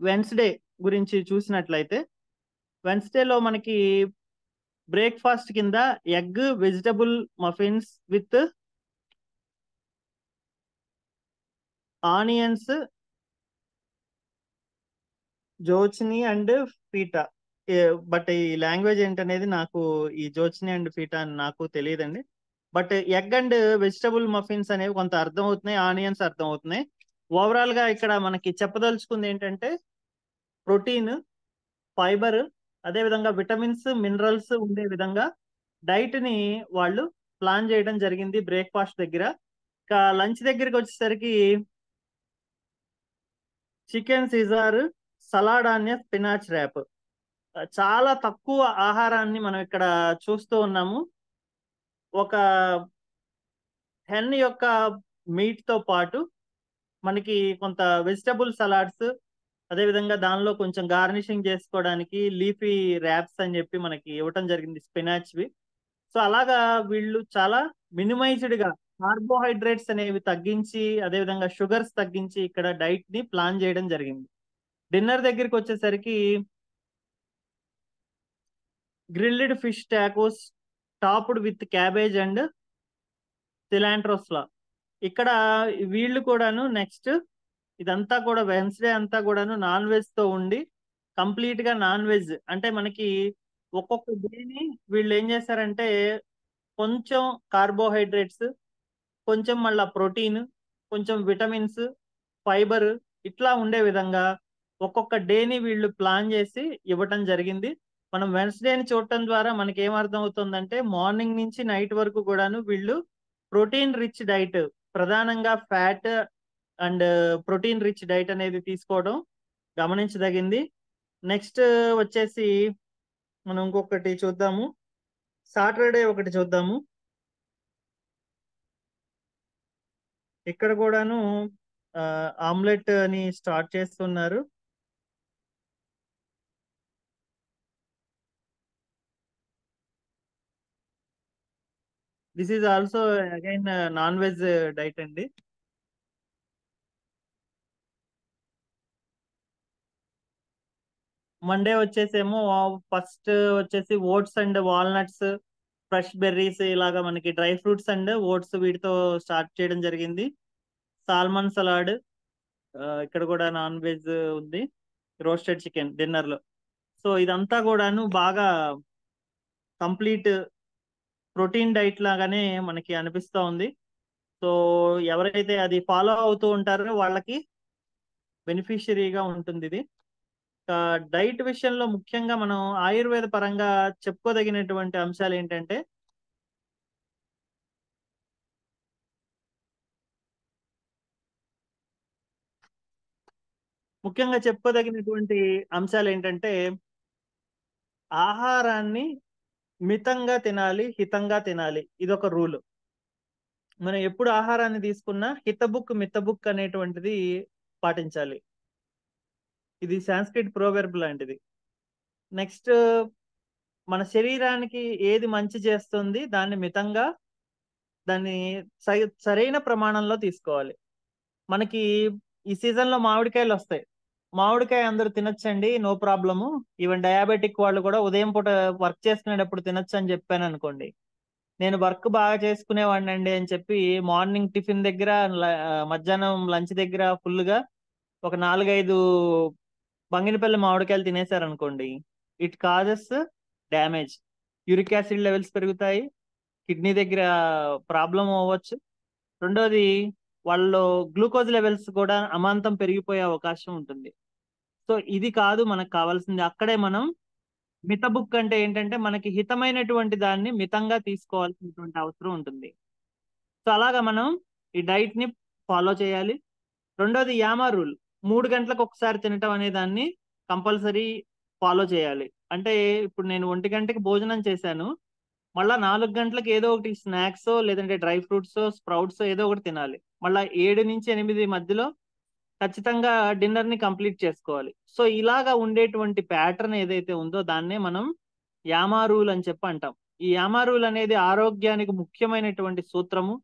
వెన్స్డే గురించి చూసినట్లయితే వెన్స్డేలో మనకి బ్రేక్ఫాస్ట్ కింద egg vegetable muffins with onions, zucchini and pita. But ఈ లాంగ్వేజ్ ఏంటనేది నాకు, ఈ జోచిని అండ్ పీటా అని నాకు తెలియదండి. But egg and vegetable muffins అనేవి కొంత అర్థం అవుతున్నాయి, ఆనియన్స్ అర్థం అవుతున్నాయి. ఓవరాల్ గా ఇక్కడ మనకి చెప్పదలుచుకుంది ఏంటంటే ప్రోటీన్, ఫైబర్, అదే విధంగా విటమిన్స్, మినరల్స్ ఉండే విధంగా డైట్ ని వాళ్ళు ప్లాన్ చేయడం జరిగింది బ్రేక్ఫాస్ట్ దగ్గర. ఇక లంచ్ దగ్గరికి వచ్చేసరికి chicken caesar, salad onion, spinach wrap. చాలా తక్కువ ఆహారాన్ని మనం ఇక్కడ చూస్తూ ఉన్నాము. ఒక హెన్ యొక్క మీట్ తో పాటు మనకి కొంత వెజిటబుల్ సలాడ్స్, అదేవిధంగా దానిలో కొంచెం గార్నిషింగ్ చేసుకోవడానికి లీఫీ ర్యాప్స్ అని చెప్పి మనకి ఇవ్వటం జరిగింది, స్పినాచ్వి. సో అలాగా వీళ్ళు చాలా మినిమైజ్డ్ గా కార్బోహైడ్రేట్స్ అనేవి తగ్గించి, అదేవిధంగా షుగర్స్ తగ్గించి ఇక్కడ డైట్ ని ప్లాన్ చేయడం జరిగింది. డిన్నర్ దగ్గరికి వచ్చేసరికి grilled fish tacos topped with cabbage and సిలాంట్రోస్లా. ఇక్కడ వీళ్ళు కూడాను నెక్స్ట్ ఇదంతా కూడా వెన్స్డే అంతా కూడాను నాన్ వెజ్ తో ఉండి, కంప్లీట్ గా నాన్ వెజ్ అంటే మనకి ఒక్కొక్క డేని వీళ్ళు ఏం చేశారంటే కొంచెం కార్బోహైడ్రేట్స్, కొంచెం మళ్ళా ప్రోటీన్, కొంచెం విటమిన్స్, ఫైబర్ ఇట్లా ఉండే విధంగా ఒక్కొక్క డేని వీళ్ళు ప్లాన్ చేసి ఇవ్వటం జరిగింది. మనం వెన్స్డేని చూడటం ద్వారా మనకి ఏం అర్థం అవుతుందంటే మార్నింగ్ నుంచి నైట్ వరకు కూడాను వీళ్ళు ప్రోటీన్ రిచ్ డైట్, ప్రధానంగా fat and protein rich diet అనేది తీసుకోవడం గమనించదగింది. నెక్స్ట్ వచ్చేసి మనం ఇంకొకటి చూద్దాము, సాటర్డే ఒకటి చూద్దాము. ఇక్కడ కూడాను ఆమ్లెట్ అని స్టార్ట్ చేస్తున్నారు. This is also again non veg diet అండి. మండే వచ్చేసేమో ఫస్ట్ వచ్చేసి oats and walnuts, fresh berries, ఇలాగా మనకి డ్రై ఫ్రూట్స్ అండ్ ఓట్స్ వీటితో స్టార్ట్ చేయడం జరిగింది. సాల్మన్ సలాడ్, ఇక్కడ కూడా నాన్ వెజ్ ఉంది. రోస్టెడ్ చికెన్ డిన్నర్ లో. సో ఇదంతా కూడాను బాగా కంప్లీట్ ప్రోటీన్ డైట్ లాగానే మనకి అనిపిస్తూ ఉంది. సో ఎవరైతే అది ఫాలో అవుతూ ఉంటారో వాళ్ళకి బెనిఫిషియరీగా ఉంటుంది ఇది. డైట్ విషయంలో ముఖ్యంగా మనం ఆయుర్వేద పరంగా చెప్పుకోదగినటువంటి అంశాలు ఏంటంటే ముఖ్యంగా చెప్పుకోదగినటువంటి అంశాలు ఏంటంటే ఆహారాన్ని మితంగా తినాలి, హితంగా తినాలి. ఇదొక రూల్. మనం ఎప్పుడు ఆహారాన్ని తీసుకున్నా హితబుక్ మితబుక్ అనేటువంటిది పాటించాలి. ఇది సాంస్క్రిట్ ప్రోవెర్బ్ లాంటిది. నెక్స్ట్ మన శరీరానికి ఏది మంచి చేస్తుంది దాన్ని మితంగా, దాన్ని సరైన ప్రమాణంలో తీసుకోవాలి. మనకి ఈ సీజన్ లో మామిడికాయలు వస్తాయి. మామిడికాయ అందరూ తినొచ్చండి, నో ప్రాబ్లము. ఈవెన్ డయాబెటిక్ వాళ్ళు కూడా ఉదయం పూట వర్క్ చేసుకునేటప్పుడు తినొచ్చు అని చెప్పాను అనుకోండి. నేను వర్క్ బాగా చేసుకునేవాడిని అండి అని చెప్పి మార్నింగ్ టిఫిన్ దగ్గర, మధ్యాహ్నం లంచ్ దగ్గర ఫుల్ గా ఒక 4-5 బంగినపల్లి మామిడికాయలు తినేశారనుకోండి, it causes damage. Uric acid levels పెరుగుతాయి, కిడ్నీ దగ్గర ప్రాబ్లం అవ్వచ్చు. రెండోది వాళ్ళలో గ్లూకోజ్ లెవెల్స్ కూడా అమాంతం పెరిగిపోయే అవకాశం ఉంటుంది. సో ఇది కాదు మనకు కావాల్సింది. అక్కడే మనం మిత బుక్ అంటే ఏంటంటే మనకి హితమైనటువంటి దాన్ని మితంగా తీసుకోవాల్సినటువంటి అవసరం ఉంటుంది. సో అలాగా మనం ఈ డైట్ ని ఫాలో చేయాలి. రెండోది యామా రూల్, 3 గంటలకు ఒకసారి తినటం అనే దాన్ని కంపల్సరీ ఫాలో చేయాలి. అంటే ఇప్పుడు నేను 1 గంటకి భోజనం చేశాను, మళ్ళా 4 గంటలకు ఏదో ఒకటి స్నాక్స్ లేదంటే డ్రై ఫ్రూట్స్, స్ప్రౌట్స్ ఏదో ఒకటి తినాలి. మళ్ళా 7 నుంచి 8 మధ్యలో ఖచ్చితంగా డిన్నర్ ని కంప్లీట్ చేసుకోవాలి. సో ఇలాగా ఉండేటువంటి ప్యాటర్న్ ఏదైతే ఉందో దాన్నే మనం యామా రూల్ అని చెప్పి అంటాం. ఈ యామా రూల్ అనేది ఆరోగ్యానికి ముఖ్యమైనటువంటి సూత్రము.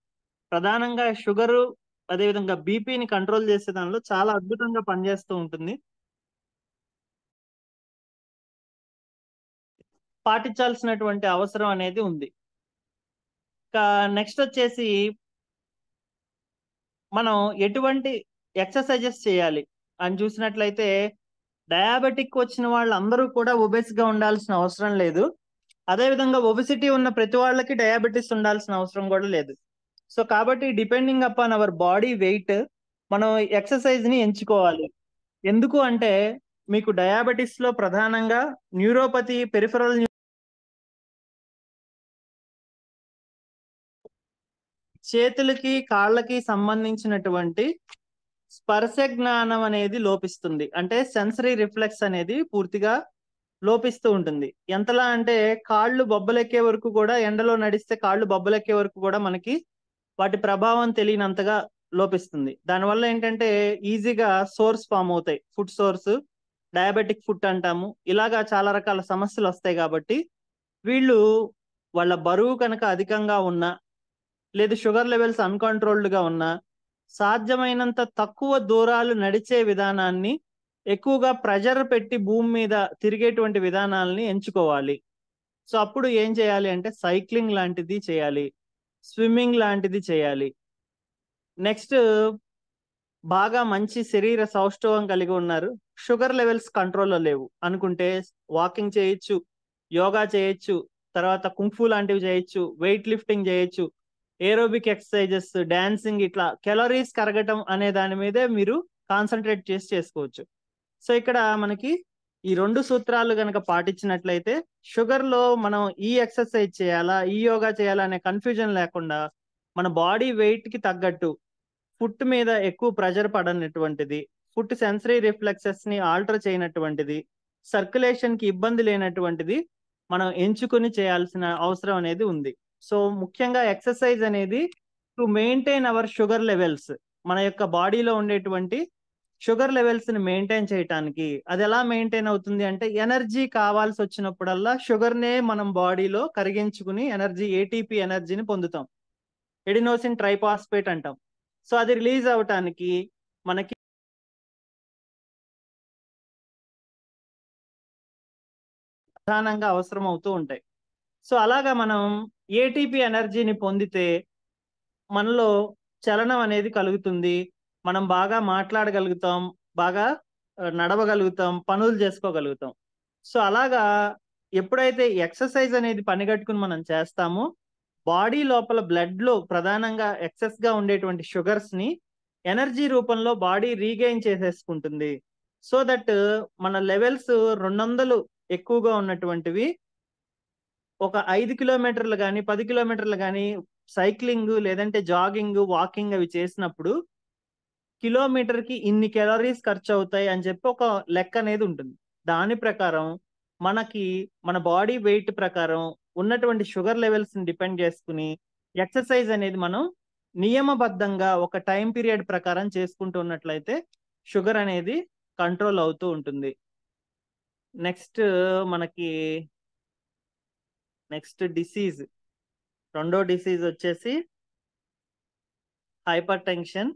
ప్రధానంగా షుగరు, అదేవిధంగా బీపీని కంట్రోల్ చేసే దానిలో చాలా అద్భుతంగా పనిచేస్తూ ఉంటుంది. పాటించాల్సినటువంటి అవసరం అనేది ఉంది. నెక్స్ట్ వచ్చేసి మనం ఎటువంటి ఎక్సర్సైజెస్ చేయాలి అని చూసినట్లయితే డయాబెటిక్ వచ్చిన వాళ్ళందరూ కూడా ఒబెస్ గా ఉండాల్సిన అవసరం లేదు. అదేవిధంగా ఒబెసిటీ ఉన్న ప్రతి వాళ్ళకి డయాబెటీస్ ఉండాల్సిన అవసరం కూడా లేదు. సో కాబట్టి depending upon our body weight మనం ఎక్సర్సైజ్ ని ఎంచుకోవాలి. ఎందుకు అంటే మీకు డయాబెటీస్ లో ప్రధానంగా న్యూరోపతి, పెరిఫెరల్ చేతులకి కాళ్ళకి సంబంధించినటువంటి స్పర్శ జ్ఞానం అనేది లోపిస్తుంది. అంటే సెన్సరీ రిఫ్లెక్స్ అనేది పూర్తిగా లోపిస్తూ ఉంటుంది. ఎంతలా అంటే కాళ్ళు బొబ్బలెక్కే వరకు కూడా, ఎండలో నడిస్తే కాళ్ళు బొబ్బలెక్కే వరకు కూడా మనకి వాటి ప్రభావం తెలియనంతగా లోపిస్తుంది. దానివల్ల ఏంటంటే ఈజీగా సోర్స్ ఫామ్ అవుతాయి. ఫుడ్ సోర్స్, డయాబెటిక్ ఫుట్ అంటాము. ఇలాగా చాలా రకాల సమస్యలు వస్తాయి కాబట్టి వీళ్ళు వాళ్ళ బరువు కనుక అధికంగా ఉన్నా, లేదు షుగర్ లెవెల్స్ అన్‌కంట్రోల్డ్ గా ఉన్నా, సాధ్యమైనంత తక్కువ దూరాలు నడిచే విధానాన్ని, ఎక్కువగా ప్రెషర్ పెట్టి భూమి మీద తిరిగేటువంటి విధానాల్ని ఎంచుకోవాలి. సో, అప్పుడు ఏం చేయాలి అంటే సైక్లింగ్ లాంటిది చేయాలి. స్విమ్మింగ్ లాంటిది చేయాలి. నెక్స్ట్ బాగా మంచి శరీర సౌష్ఠవం కలిగి ఉన్నారు. షుగర్ లెవెల్స్ కంట్రోల్‌లో లేవు అనుకుంటే వాకింగ్ చేయొచ్చు, యోగా చేయొచ్చు, తర్వాత కుంగ్ ఫు లాంటివి చేయొచ్చు, వెయిట్ లిఫ్టింగ్ చేయొచ్చు, ఏరోబిక్ ఎక్సర్‌సైజెస్, డాన్సింగ్ ఇట్లా కేలరీస్ కరగటం అనే దాని మీదే మీరు కాన్సంట్రేట్ చేసి చేసుకోవచ్చు. సో, ఇక్కడ మనకి ఈ 2 సూత్రాలు గనక పాటించినట్లయితే షుగర్‌లో మనం ఈ ఎక్సర్‌సైజ్ చేయాలా? ఈ యోగా చేయాలా? అనే కన్‌ఫ్యూజన్ లేకుండా మన బాడీ వెయిట్‌కి తగ్గట్టు ఫుట్ మీద ఎక్కువ ప్రెషర్ పడనటువంటిది, ఫుట్ సెన్సరీ రిఫ్లెక్సెస్‌ని ఆల్టర్ చేయనటువంటిది, సర్క్యులేషన్‌కి ఇబ్బంది లేనటువంటిది మనం ఎంచుకొని చేయాల్సిన అవసరం అనేది ఉంది. సో, ముఖ్యంగా ఎక్సర్‌సైజ్ అనేది to maintain hour sugar levels, మన యొక్క బాడీలో ఉండేటువంటి షుగర్ లెవెల్స్‌ని మెయింటైన్ చేయటానికి. అదెలా మెయింటైన్ అవుతుంది అంటే ఎనర్జీ కావాల్సొచ్చినప్పుడల్లా షుగర్‌నే మనం బాడీలో కరిగించుకుని ఏటీపీ ఎనర్జీని పొందుతాం. ఎడినోసిన్ ట్రైఫాస్ఫేట్ అంటాం. సో, అది రిలీజ్ అవ్వటానికి మనకి ప్రధానంగా అవసరం అవుతూ ఉంటాయి. సో, అలాగా మనం ఏటీపీ ఎనర్జీని పొందితే మనలో చలనం అనేది కలుగుతుంది. మనం బాగా మాట్లాడగలుగుతాం. బాగా నడవగలుగుతాం. పనులు చేసుకోగలుగుతాం. సో, అలాగా ఎప్పుడైతే ఎక్సర్‌సైజ్ అనేది పనిగట్టుకొని మనం చేస్తామో, బాడీ లోపల బ్లడ్‌లో ప్రధానంగా ఎక్సెస్‌గా ఉండేటువంటి షుగర్స్‌ని ఎనర్జీ రూపంలో బాడీ రీగెయిన్ చేసేసుకుంటుంది. సో దట్ మన లెవెల్స్ 200 ఎక్కువగా ఉన్నటువంటివి ఒక 5 కిలోమీటర్లు గాని, 10 కిలోమీటర్లు గాని సైక్లింగ్ లేదంటే జాగింగ్, వాకింగ్ అవి చేసినప్పుడు కిలోమీటర్‌కి ఇన్ని కేలరీస్ ఖర్చవుతాయి అని చెప్పి ఒక లెక్కనేది ఉంటుంది. దాని ప్రకారం మనకి మన బాడీ వెయిట్ ప్రకారం ఉన్నటువంటి షుగర్ లెవెల్స్‌ని డిపెండ్ చేసుకొని ఎక్సర్‌సైజ్ అనేది మనం నియమబద్ధంగా ఒక టైమ్ పీరియడ్ ప్రకారం చేసుకుంటూ ఉన్నట్లయితే షుగర్ అనేది కంట్రోల్ అవుతూ ఉంటుంది. నెక్స్ట్ మనకి నెక్స్ట్ డిసీజ్, రెండో డిసీజ్ వచ్చేసి హైపర్‌టెన్షన్.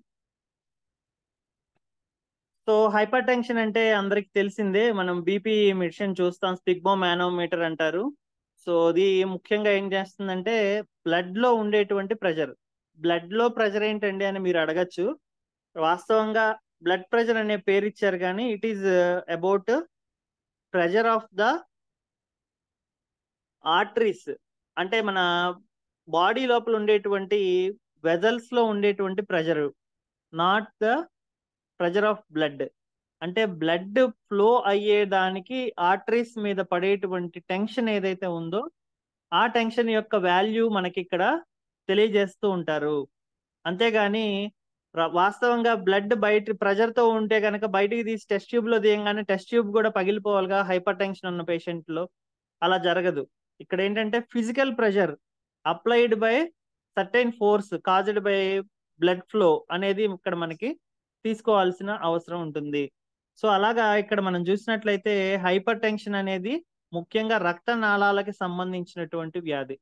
సో, హైపర్‌టెన్షన్ అంటే అందరికి తెలిసిందే. మనం బీపీ మెషిన్ చూస్తాం. స్పిగ్మో మానోమీటర్ అంటారు. సో, అది ముఖ్యంగా ఏం చేస్తుందంటే బ్లడ్‌లో ఉండేటువంటి ప్రెషర్. బ్లడ్‌లో ప్రెషర్ ఏంటండి అని మీరు అడగొచ్చు. వాస్తవంగా బ్లడ్ ప్రెషర్ అనే పేరిచ్చారు గానీ it is about pressure of the arteries. అంటే మన బాడీ లోపల ఉండేటువంటి వెసల్స్‌లో ఉండేటువంటి pressure. Not the pressure of blood. అంటే బ్లడ్ ఫ్లో అయ్యేదానికి ఆర్టరీస్ మీద పడేటువంటి టెన్షన్ ఏదైతే ఉందో, ఆ టెన్షన్ యొక్క వాల్యూ మనకిక్కడ తెలియజేస్తూ ఉంటారు. అంతేగాని వాస్తవంగా బ్లడ్ బయట ప్రెషర్‌తో ఉంటే గనక బయటికి తీసి టెస్ట్ ట్యూబ్‌లో తీయంగానే టెస్ట్ ట్యూబ్ గూడా పగిలిపోవాలిగా హైపర్‌టెన్షన్ ఉన్న పేషెంట్‌లో. అలా జరగదు. ఇక్కడేంటంటే physical pressure applied by certain force caused by blood flow అనేది ఇక్కడ మనకి తీసుకోవాల్సిన అవసరం ఉంటుంది. సో, అలాగా ఇక్కడ మనం చూసినట్లయితే హైపర్‌టెన్షన్ అనేది ముఖ్యంగా రక్తనాళాలకి సంబంధించినటువంటి వ్యాధి.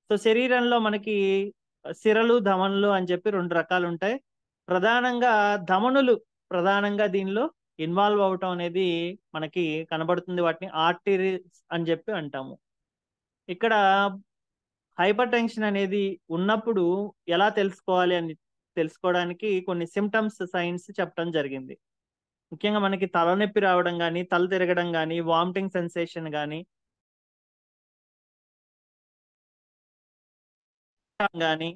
సో, శరీరంలో మనకి సిరలు, ధమనులు అని చెప్పి 2 రకాలుంటాయి. ప్రధానంగా ధమనులు ప్రధానంగా దీనిలో ఇన్వాల్వ్ అవ్వటం అనేది మనకి కనబడుతుంది. వాటిని ఆర్టరీస్ అని చెప్పి అంటాము. ఇక్కడ హైపర్‌టెన్షన్ అనేది ఉన్నప్పుడు ఎలా తెలుసుకోవాలి అని తెలుసుకోవడానికి కొన్ని సింప్టమ్స్, సైన్స్ చెప్పడం జరిగింది. ముఖ్యంగా మనకి తలనొప్పి రావడం గాని, తల తిరగడం గాని, వామిటింగ్ సెన్సేషన్ గాని గాని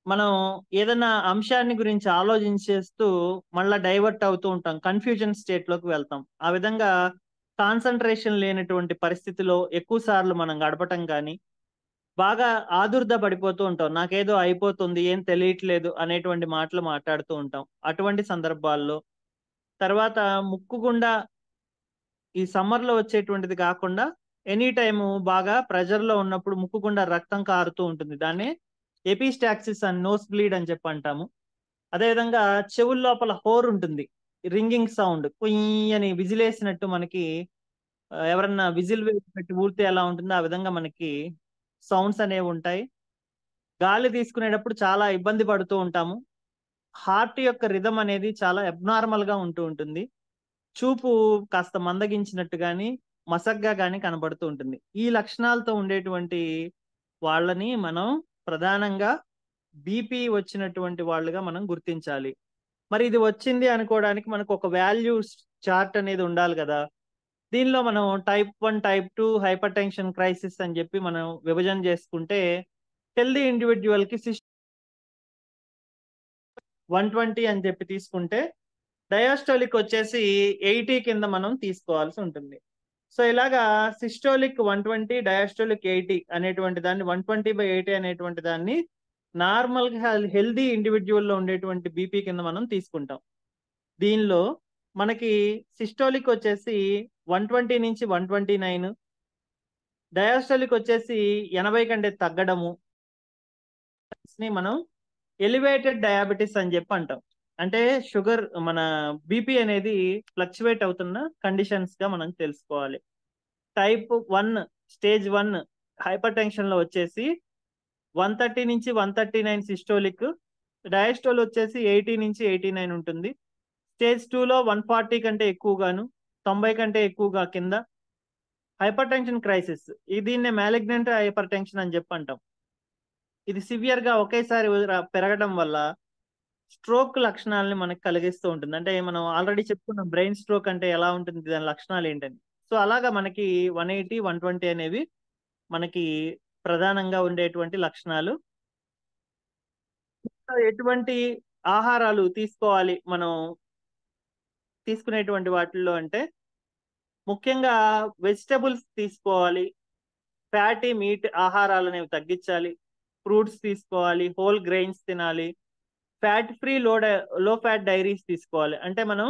మనం ఏదన్నా అంశాన్ని గురించి ఆలోచించేస్తూ మళ్ళా డైవర్ట్ అవుతూ ఉంటాం. కన్‌ఫ్యూజన్ స్టేట్‌లోకి వెళ్తాం. ఆ విధంగా కాన్సంట్రేషన్ లేనటువంటి పరిస్థితిలో ఎక్కువ సార్లు మనం గడపటం గాని, బాగా ఆదుర్దా పడిపోతూ ఉంటాం. నాకేదో అయిపోతుంది, ఏం తెలియట్లేదు అనేటువంటి మాటలు మాట్లాడుతూ ఉంటాం. అటువంటి సందర్భాల్లో తర్వాత ముక్కు గుండా ఈ సమ్మర్‌లో వచ్చేటువంటిది కాకుండా ఎనీ టైము బాగా ప్రెషర్‌లో ఉన్నప్పుడు ముక్కు గుండా రక్తం కారుతూ ఉంటుంది. దాన్ని ఎపిస్టాక్సిస్ అండ్ నోస్ బ్లీడ్ అని చెప్పి అంటాము. అదేవిధంగా చెవుల లోపల హోర్ ఉంటుంది, రింగింగ్ సౌండ్, కుయ్ అని విజిలేసినట్టు మనకి ఎవరన్నా విజిల్ పెట్టి ఊరితే ఎలా ఉంటుందో ఆ విధంగా మనకి సౌండ్స్ అనేవి ఉంటాయి. గాలి తీసుకునేటప్పుడు చాలా ఇబ్బంది పడుతూ ఉంటాము. హార్ట్ యొక్క రిథమ్ అనేది చాలా అబ్నార్మల్ గా ఉంటూ ఉంటుంది. చూపు కాస్త మందగించినట్టు గాని మసగ్గా గాని కనబడుతూ ఉంటుంది. ఈ లక్షణాలతో ఉండేటువంటి వాళ్ళని మనం ప్రధానంగా బీపీ వచ్చినటువంటి వాళ్ళుగా మనం గుర్తించాలి. మరి ఇది వచ్చింది అనుకోవడానికి మనకు ఒక వాల్యూ చార్ట్ అనేది ఉండాలి కదా. దీనిలో మనం type 1, type 2 hyper tension crisis అని చెప్పి మనం విభజన చేసుకుంటే హెల్దీ ఇండివిడ్యువల్ కి 120 అని చెప్పి తీసుకుంటే డయాస్టోలిక్ వచ్చేసి 80 కింద మనం తీసుకోవాల్సి ఉంటుంది. సో ఇలాగా సిస్టోలిక్ 120, డయాస్టోలిక్ 80 అనేటువంటి దాన్ని 120/80 అనేటువంటి దాన్ని నార్మల్ గా హెల్దీ ఇండివిడ్యువల్ లో ఉండేటువంటి బీపీ కింద మనం తీసుకుంటాం. దీనిలో మనకి సిస్టోలిక్ వచ్చేసి 120 నుంచి 129, డయాస్టోలిక్ వచ్చేసి 80 కంటే తగ్గడము ని మనం ఎలివేటెడ్ డయాబెటిస్ అని చెప్పి అంటాం. అంటే షుగర్ మన బీపీ అనేది ఫ్లక్చువేట్ అవుతున్న కండిషన్స్ గా మనం తెలుసుకోవాలి. టైప్ 1 స్టేజ్ 1 హైపర్ టెన్షన్ లో వచ్చేసి 130 నుంచి 139 సిస్టోలిక్, డయాస్టోల్ వచ్చేసి 80 నుంచి 89 ఉంటుంది. స్టేజ్ 2 లో 140 కంటే ఎక్కువగాను, 90 కంటే ఎక్కువగా కింద హైపర్ టెన్షన్ క్రైసిస్. దీన్నే మ్యాలిగ్నెంట్ హైపర్ టెన్షన్ అని చెప్పి అంటాం. ఇది సివియర్ గా ఒకేసారి పెరగడం వల్ల స్ట్రోక్ లక్షణాలని మనకి కలిగిస్తూ ఉంటుంది. అంటే మనం ఆల్రెడీ చెప్పుకున్నాం బ్రెయిన్ స్ట్రోక్ అంటే ఎలా ఉంటుంది, దాని లక్షణాలు ఏంటని. సో అలాగా మనకి 180, 120 అనేవి మనకి ప్రధానంగా ఉండేటువంటి లక్షణాలు. ఎటువంటి ఆహారాలు తీసుకోవాలి మనం తీసుకునేటువంటి వాటిల్లో అంటే ముఖ్యంగా వెజిటబుల్స్ తీసుకోవాలి, ఫ్యాటీ మీట్ ఆహారాలు అనేవి తగ్గించాలి, ఫ్రూట్స్ తీసుకోవాలి, హోల్ గ్రెయిన్స్ తినాలి, ఫ్యాట్ ఫ్రీ లో ఫ్యాట్ డైరీస్ తీసుకోవాలి. అంటే మనం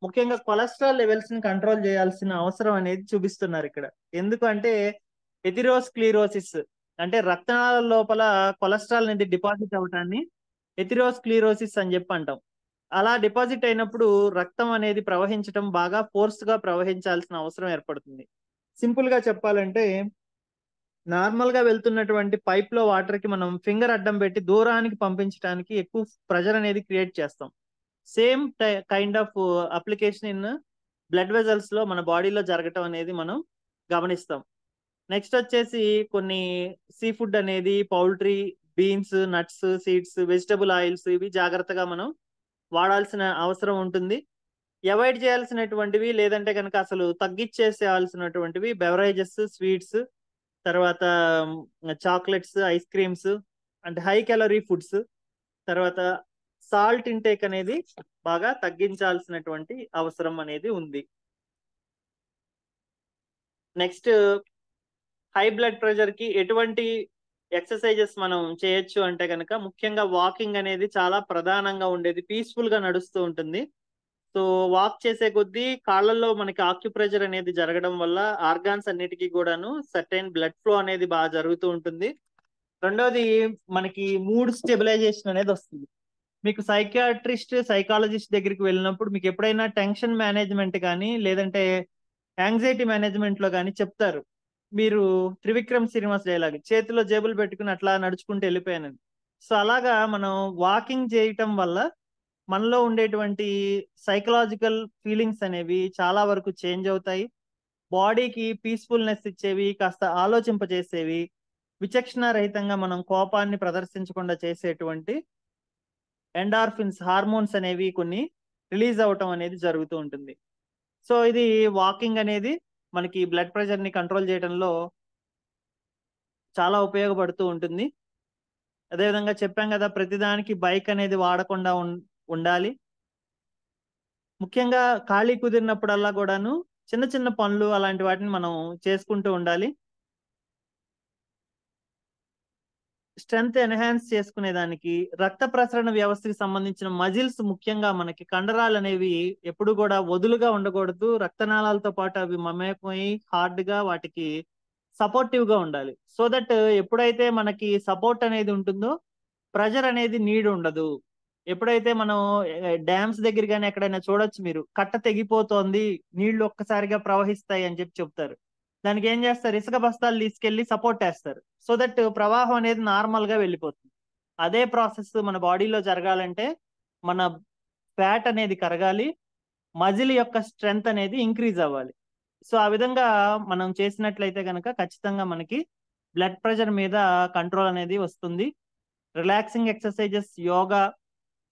ముఖ్యంగా కొలెస్ట్రాల్ లెవెల్స్ ని కంట్రోల్ చేయాల్సిన అవసరం అనేది చూపిస్తున్నారు ఇక్కడ. ఎందుకంటే ఎథిరోస్క్లీరోసిస్ అంటే రక్తనాళాల లోపల కొలెస్ట్రాల్ అనేది డిపాజిట్ అవటాన్ని ఎథిరోస్క్లీరోసిస్ అని చెప్పి అంటాం. అలా డిపాజిట్ అయినప్పుడు రక్తం అనేది ప్రవహించడం బాగా ఫోర్స్ గా ప్రవహించాల్సిన అవసరం ఏర్పడుతుంది. సింపుల్ గా చెప్పాలంటే నార్మల్ గా వెళ్తున్నటువంటి పైప్ లో వాటర్ కి మనం ఫింగర్ అడ్డం పెట్టి దూరానికి పంపించడానికి ఎక్కువ ప్రెజర్ అనేది క్రియేట్ చేస్తాం. Same kind of application in blood vessels లో మన బాడీలో జరగటం అనేది మనం గమనిస్తాం. నెక్స్ట్ వచ్చేసి కొన్ని సీ ఫుడ్ అనేది poultry, beans, nuts, seeds, vegetable oils ఇవి జాగ్రత్తగా మనం వాడాల్సిన అవసరం ఉంటుంది. అవాయిడ్ చేయాల్సినటువంటివి లేదంటే కనుక అసలు తగ్గించేసేయాల్సినటువంటివి బెవరేజెస్, స్వీట్స్, తర్వాత చాక్లెట్స్, ఐస్ క్రీమ్స్ అంటే హై క్యాలరీ ఫుడ్స్, తర్వాత సాల్ట్ ఇంటేక్ అనేది బాగా తగ్గించాల్సినటువంటి అవసరం అనేది ఉంది. నెక్స్ట్ హై బ్లడ్ ప్రెషర్ కి ఎటువంటి ఎక్సర్సైజెస్ మనం చేయొచ్చు అంటే కనుక ముఖ్యంగా వాకింగ్ అనేది చాలా ప్రధానంగా ఉండేది, పీస్ఫుల్ గా నడుస్తూ ఉంటుంది. సో వాక్ చేసే కొద్దీ కాళ్ళల్లో మనకి ఆక్యుప్రెషర్ అనేది జరగడం వల్ల ఆర్గాన్స్ అన్నిటికీ కూడాను సర్టైన్ బ్లడ్ ఫ్లో అనేది బాగా జరుగుతూ ఉంటుంది. రెండోది మనకి మూడ్ స్టెబిలైజేషన్ అనేది వస్తుంది. మీకు సైకియాట్రిస్ట్, సైకాలజిస్ట్ దగ్గరికి వెళ్ళినప్పుడు మీకు ఎప్పుడైనా టెన్షన్ మేనేజ్మెంట్ కానీ లేదంటే యాంగ్జైటీ మేనేజ్మెంట్ లో కానీ చెప్తారు, మీరు త్రివిక్రమ్ శ్రీనివాస్ డైలాగ్ చేతిలో జేబులు పెట్టుకుని అట్లా నడుచుకుంటూ వెళ్ళిపోయానని. సో అలాగా మనం వాకింగ్ చేయటం వల్ల మనలో ఉండేటువంటి సైకలాజికల్ ఫీలింగ్స్ అనేవి చాలా వరకు చేంజ్ అవుతాయి. బాడీకి పీస్ఫుల్నెస్ ఇచ్చేవి, కాస్త ఆలోచింపజేసేవి, విచక్షణ రహితంగా మనం కోపాన్ని ప్రదర్శించకుండా చేసేటువంటి ఎండార్ఫిన్స్ హార్మోన్స్ అనేవి కొన్ని రిలీజ్ అవటం అనేది జరుగుతూ ఉంటుంది. సో ఇది వాకింగ్ అనేది మనకి బ్లడ్ ప్రెషర్ ని కంట్రోల్ చేయడంలో చాలా ఉపయోగపడుతూ ఉంటుంది. అదేవిధంగా చెప్పాం కదా, ప్రతిదానికి బైక్ అనేది వాడకుండా ఉండాలి. ముఖ్యంగా ఖాళీ కుదిరినప్పుడల్లా కూడాను చిన్న చిన్న పనులు అలాంటి వాటిని మనం చేసుకుంటూ ఉండాలి. స్ట్రెంగ్త్ ఎన్హాన్స్ చేసుకునే దానికి రక్త ప్రసరణ వ్యవస్థకి సంబంధించిన మజిల్స్, ముఖ్యంగా మనకి కండరాలు అనేవి ఎప్పుడు కూడా వదులుగా ఉండకూడదు. రక్తనాళాలతో పాటు అవి మమేకమై హార్డ్ గా వాటికి సపోర్టివ్ గా ఉండాలి. సో దట్ ఎప్పుడైతే మనకి సపోర్ట్ అనేది ఉంటుందో ప్రెజర్ అనేది నీడ్ ఉండదు. ఎప్పుడైతే మనం డ్యామ్స్ దగ్గర గానీ ఎక్కడైనా చూడొచ్చు మీరు, కట్ట తెగిపోతోంది, నీళ్లు ఒక్కసారిగా ప్రవహిస్తాయి అని చెప్తారు. దానికి ఏం చేస్తారు, ఇసుక బస్తాలు తీసుకెళ్లి సపోర్ట్ వేస్తారు. సో దట్ ప్రవాహం అనేది నార్మల్ గా వెళ్ళిపోతుంది. అదే ప్రాసెస్ మన బాడీలో జరగాలంటే మన ఫ్యాట్ అనేది కరగాలి, మజిల్ యొక్క స్ట్రెంగ్త్ అనేది ఇంక్రీజ్ అవ్వాలి. సో ఆ విధంగా మనం చేసినట్లయితే కనుక ఖచ్చితంగా మనకి బ్లడ్ ప్రెషర్ మీద కంట్రోల్ అనేది వస్తుంది. రిలాక్సింగ్ ఎక్సర్సైజెస్, యోగా,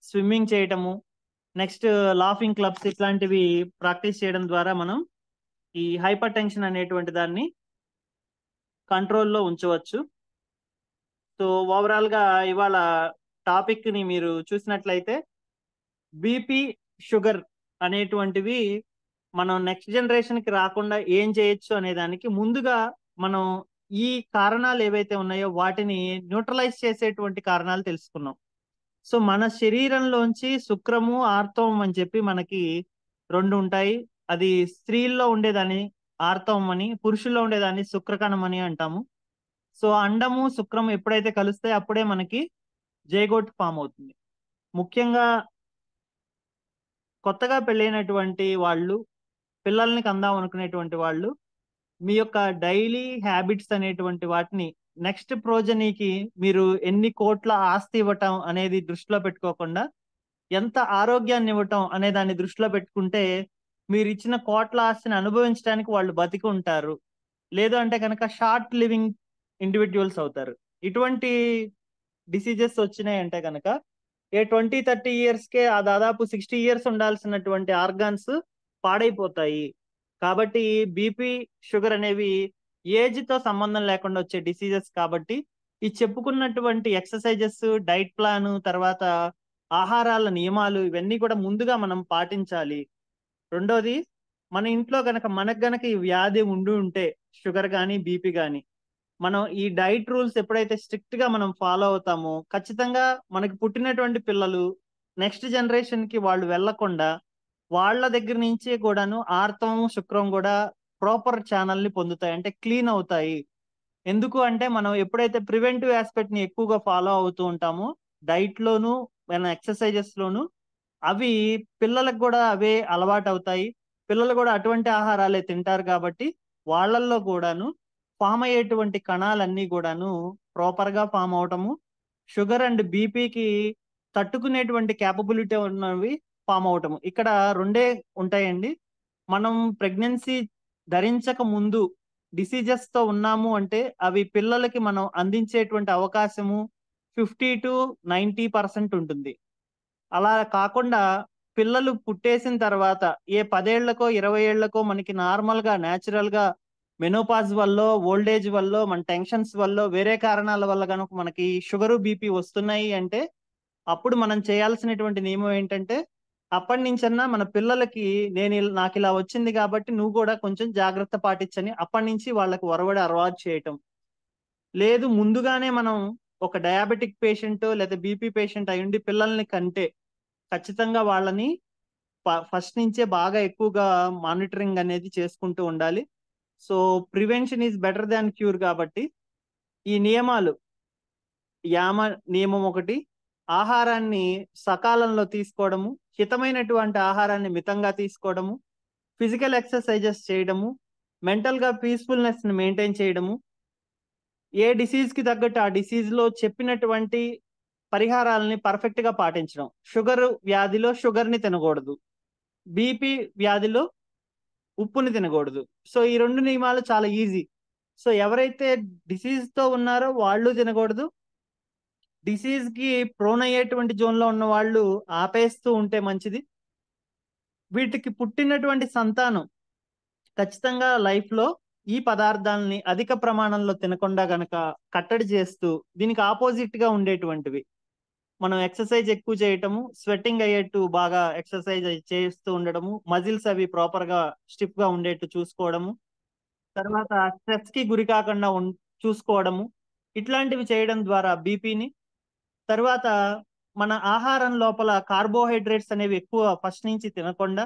స్విమ్మింగ్ చేయటము, నెక్స్ట్ లాఫింగ్ క్లబ్స్ ఇట్లాంటివి ప్రాక్టీస్ చేయడం ద్వారా మనం ఈ హైపర్ టెన్షన్ అనేటువంటి దాన్ని కంట్రోల్లో ఉంచవచ్చు. సో ఓవరాల్ గా ఇవాళ టాపిక్ ని మీరు చూసినట్లయితే బీపీ, షుగర్ అనేటువంటివి మనం నెక్స్ట్ జనరేషన్ కి రాకుండా ఏం చేయొచ్చు అనే దానికి ముందుగా మనం ఈ కారణాలు ఏవైతే ఉన్నాయో వాటిని న్యూట్రలైజ్ చేసేటువంటి కారణాలు తెలుసుకున్నాం. సో మన శరీరంలోంచి శుక్రము, ఆర్తవం అని చెప్పి మనకి రెండు ఉంటాయి. అది స్త్రీల్లో ఉండేదాన్ని ఆర్తవం అని, పురుషుల్లో ఉండేదాన్ని శుక్రకణం అని అంటాము. సో అండము, శుక్రము ఎప్పుడైతే కలుస్తాయో అప్పుడే మనకి జైగోట్ ఫామ్ అవుతుంది. ముఖ్యంగా కొత్తగా పెళ్ళైనటువంటి వాళ్ళు, పిల్లల్ని కందాం అనుకునేటువంటి వాళ్ళు మీ యొక్క డైలీ హ్యాబిట్స్ అనేటువంటి వాటిని నెక్స్ట్ ప్రోజనీకి మీరు ఎన్ని కోట్ల ఆస్తి ఇవ్వటం అనేది దృష్టిలో పెట్టుకోకుండా ఎంత ఆరోగ్యాన్ని ఇవ్వటం అనే దాన్ని దృష్టిలో పెట్టుకుంటే మీరు ఇచ్చిన కోట్ల ఆస్తిని అనుభవించడానికి వాళ్ళు బతికి ఉంటారు. లేదు అంటే కనుక షార్ట్ లివింగ్ ఇండివిజువల్స్ అవుతారు. ఇటువంటి డిసీజెస్ వచ్చినాయి అంటే కనుక ఏ 20-30 ఇయర్స్కే ఆ దాదాపు 60 ఇయర్స్ ఉండాల్సినటువంటి ఆర్గాన్స్ పాడైపోతాయి. కాబట్టి బీపీ, షుగర్ అనేవి ఏజ్ తో సంబంధం లేకుండా వచ్చే డిసీజెస్. కాబట్టి ఈ చెప్పుకున్నటువంటి ఎక్సర్సైజెస్, డైట్ ప్లాన్, తర్వాత ఆహారాల నియమాలు ఇవన్నీ కూడా ముందుగా మనం పాటించాలి. రెండోది, మన ఇంట్లో గనక మనకు గనక ఈ వ్యాధి ఉండి ఉంటే షుగర్ కానీ బీపీ కానీ మనం ఈ డైట్ రూల్స్ ఎప్పుడైతే స్ట్రిక్ట్ గా మనం ఫాలో అవుతామో ఖచ్చితంగా మనకి పుట్టినటువంటి పిల్లలు నెక్స్ట్ జనరేషన్ కి వాళ్ళు వెళ్లకుండా వాళ్ళ దగ్గర నుంచే కూడాను ఆర్తం, శుక్రం కూడా ప్రాపర్ ఛానల్ ని పొందుతాయి, అంటే క్లీన్ అవుతాయి. ఎందుకు అంటే మనం ఎప్పుడైతే ప్రివెంటివ్ ఆస్పెక్ట్ ని ఎక్కువగా ఫాలో అవుతూ ఉంటామో డైట్ లోను, మన ఎక్సర్సైజెస్ లోను, అవి పిల్లలకు కూడా అవే అలవాటు అవుతాయి. పిల్లలు కూడా అటువంటి ఆహారాలే తింటారు కాబట్టి వాళ్ళల్లో కూడాను ఫామ్ అయ్యేటువంటి కణాలన్నీ కూడాను ప్రాపర్ గా ఫామ్ అవటము, షుగర్ అండ్ బీపీకి తట్టుకునేటువంటి క్యాపబిలిటీ ఉన్నవి ఫామ్ అవటము. ఇక్కడ రెండే ఉంటాయండి. మనం ప్రెగ్నెన్సీ ధరించక ముందు డిసీజెస్ తో ఉన్నాము అంటే అవి పిల్లలకి మనం అందించేటువంటి అవకాశము 50-90% ఉంటుంది. అలా కాకుండా పిల్లలు పుట్టేసిన తర్వాత ఏ 10 ఏళ్లకో 20 ఏళ్లకో మనకి నార్మల్ గా న్యాచురల్ గా మెనోపాజ్ వల్ల, ఓల్డేజ్ వల్ల, మన టెన్షన్స్ వల్ల, వేరే కారణాల వల్ల కనుక మనకి షుగరు, బీపీ వస్తున్నాయి అంటే అప్పుడు మనం చేయాల్సినటువంటి నియమం ఏంటంటే అప్పటి నుంచన్నా మన పిల్లలకి నాకు ఇలా వచ్చింది కాబట్టి నువ్వు కూడా కొంచెం జాగ్రత్త పాటించని అప్పటి నుంచి వాళ్ళకి ఒరవడి అలవాటు చేయటం. లేదు ముందుగానే మనం ఒక డయాబెటిక్ పేషెంట్ లేదా బీపీ పేషెంట్ అయ్యుండి పిల్లల్ని కంటే ఖచ్చితంగా వాళ్ళని ఫస్ట్ నుంచే బాగా ఎక్కువగా మానిటరింగ్ అనేది చేసుకుంటూ ఉండాలి. So prevention is better than cure. కాబట్టి ఈ నియమాలు, యామ నియమం ఒకటి, ఆహారాన్ని సకాలంలో తీసుకోవడము, హితమైనటువంటి ఆహారాన్ని మితంగా తీసుకోవడము, ఫిజికల్ ఎక్సర్సైజెస్ చేయడము, మెంటల్ గా పీస్ఫుల్నెస్ ని మెయింటైన్ చేయడము, ఏ డిసీజ్ కి తగ్గట్టు ఆ డిసీజ్ లో చెప్పినటువంటి పరిహారాలని పర్ఫెక్ట్ గా పాటించడం. షుగర్ వ్యాధిలో షుగర్ ని తినకూడదు, బీపీ వ్యాధిలో ఉప్పుని తినకూడదు. సో ఈ రెండు నియమాలు చాలా ఈజీ. సో ఎవరైతే డిసీజ్ తో ఉన్నారో వాళ్ళు తినకూడదు, డిసీజ్ కి ప్రోన్ అయ్యేటువంటి జోన్ లో ఉన్న వాళ్ళు ఆపేస్తూ ఉంటే మంచిది. వీటికి పుట్టినటువంటి సంతానం ఖచ్చితంగా లైఫ్ లో ఈ పదార్థాలని అధిక ప్రమాణంలో తినకుండా గనక కట్టడి చేస్తూ దీనికి ఆపోజిట్ గా ఉండేటువంటివి మనం ఎక్సర్సైజ్ ఎక్కువ చేయటము, స్వెట్టింగ్ అయ్యేట్టు బాగా ఎక్సర్సైజ్ చేస్తూ ఉండడము, మజిల్స్ అవి ప్రాపర్ గా స్టిఫ్ గా ఉండేట్టు చూసుకోవడము, తర్వాత స్ట్రెస్ కి గురి కాకుండా చూసుకోవడము, ఇట్లాంటివి చేయడం ద్వారా బీపీని, తర్వాత మన ఆహారం లోపల కార్బోహైడ్రేట్స్ అనేవి ఎక్కువ ఫస్ట్ నుంచి తినకుండా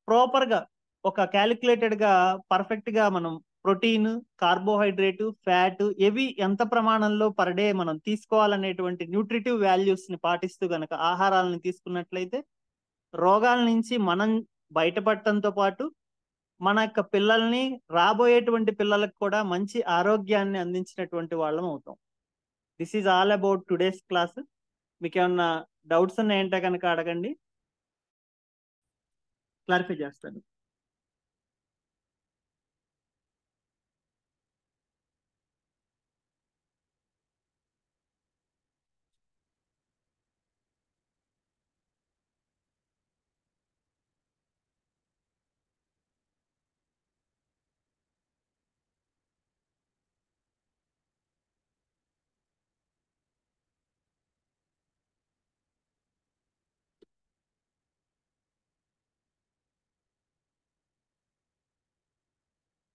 ప్రాపర్ గా ఒక క్యాలిక్యులేటెడ్ గా పర్ఫెక్ట్ గా మనం ప్రోటీన్, కార్బోహైడ్రేట్, ఫ్యాట్ ఇవి ఎంత ప్రమాణంలో పర్ డే మనం తీసుకోవాలనేటువంటి న్యూట్రిటివ్ వాల్యూస్ ని పాటిస్తూ గనక ఆహారాలను తీసుకున్నట్లయితే రోగాల నుంచి మనం బయటపడటంతో పాటు మన యొక్క పిల్లల్ని, రాబోయేటువంటి పిల్లలకు కూడా మంచి ఆరోగ్యాన్ని అందించినటువంటి వాళ్ళం అవుతాం. This is all about today's class. మీకు ఏమన్నా డౌట్స్ ఉన్నాయంటే కనుక అడగండి, క్లారిఫై చేస్తాను.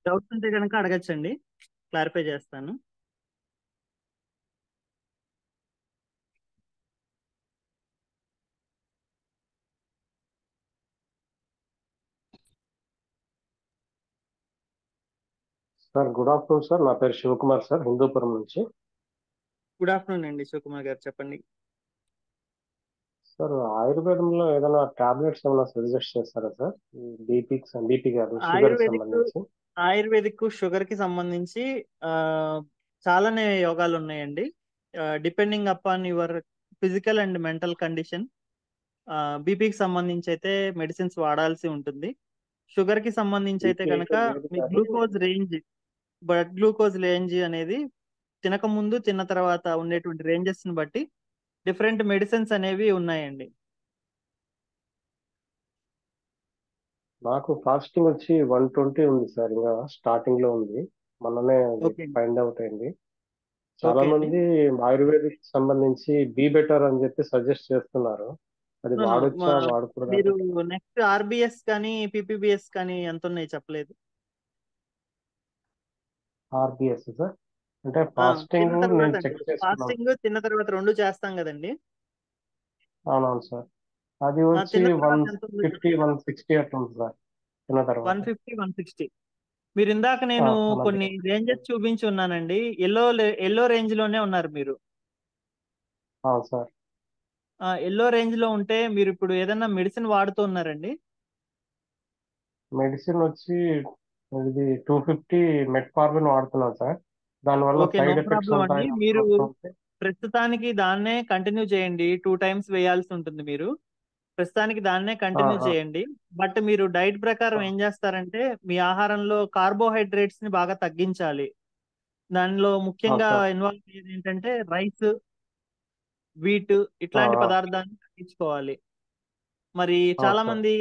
డౌట్స్ ఉంటే కనుక అడగచ్చండి, క్లారిఫై చేస్తాను. Sir good afternoon sir. నా పేరు శివకుమార్ సార్, హిందూపురం నుంచి. గుడ్ ఆఫ్టర్నూన్ అండి శివకుమార్ గారు, చెప్పండి. సార్ ఆయుర్వేదంలో ఏదైనా టాబ్లెట్స్ ఏమైనా సజెస్ట్ చేస్తారా సార్? బీపీ కాదు, షుగర్ సంబంధించి. ఆయుర్వేదిక్ షుగర్ కి సంబంధించి చాలానే యోగాలు ఉన్నాయండి. Depending upon your physical and mental condition. బీపీకి సంబంధించి అయితే మెడిసిన్స్ వాడాల్సి ఉంటుంది. షుగర్ కి సంబంధించి అయితే బీపీ కనుక లేదు మీ కానీ బ్లడ్ గ్లూకోజ్ రేంజ్ అనేది తినక ముందు తిన్న తర్వాత ఉండేటువంటి రేంజెస్ ని బట్టి డిఫరెంట్ మెడిసిన్స్ అనేవి ఉన్నాయండి. నాకు ఫాస్టింగ్ వచ్చి 120 ఉంది సార్, ఇంకా స్టార్టింగ్ లో ఉంది. మొన్ననే ఓకే అండి. ఫైండ్ అవుట్ అయింది. చాలా ఓకే అండి. మంది ఆయుర్వేదిక్ సంబంధించి బీ బెటర్ అని చెప్పి సజెస్ట్ చేస్తున్నారు. అది No, no. వాడొచ్చా వాడకూడదా? మీరు నెక్స్ట్ ఆర్బిఎస్ కానీ పిపిబిఎస్ కానీ ఎంత ఉన్నాయి చెప్పలేదు. ఆర్బిఎస్ సార్ అంటే తిన్న ఫాస్టింగ్ తర్వాత నేను అండి, చెక్ చేసుకున్నాను. ఫాస్టింగ్ తిన్న తర్వాత రెండు చేస్తాం కదండి. అవునవును సార్. అది వచ్చి తిన్న తర్వాత ఎంత ఉందో 150 160 అట్లా ఉంది సార్ తిన్న తర్వాత. 150 160. మీరు ఇందాక నేను ఆ మధ్య. కొన్ని రేంజెస్ చూపించి ఉన్నానండి. ఎల్లో రేంజ్ లోనే ఉన్నారు మీరు. అవును సార్. ఎల్లో రేంజ్ లో ఉంటే మీరు ఇప్పుడు ఏదైనా మెడిసిన్ వాడుతూ ఉన్నారండి? మెడిసిన్ వచ్చి ఇది 250 మెట్ఫార్మిన్ వాడుతున్నాను సార్. దానివల్ల okay, no side effects problem అండి. ఉంటాయి మీరు అనుకుంటే. ప్రస్తుతానికి దాన్నే కంటిన్యూ చేయండి. 2 times వేయాల్సి ఉంటుంది మీరు. ప్రస్తుతానికి దాన్నే కంటిన్యూ ఆహా. చేయండి. బట్ మీరు డైట్ ప్రకారం ఏం చేస్తారంటే మీ ఆహారంలో కార్బోహైడ్రేట్స్ ని బాగా తగ్గించాలి. దానిలో ముఖ్యంగా సార్. ఇన్వాల్వ్ అయ్యేది ఏంటంటే రైస్, వీట్ ఇట్లాంటి పదార్థాలను తగ్గించుకోవాలి. మరి చాలా సార్. మంది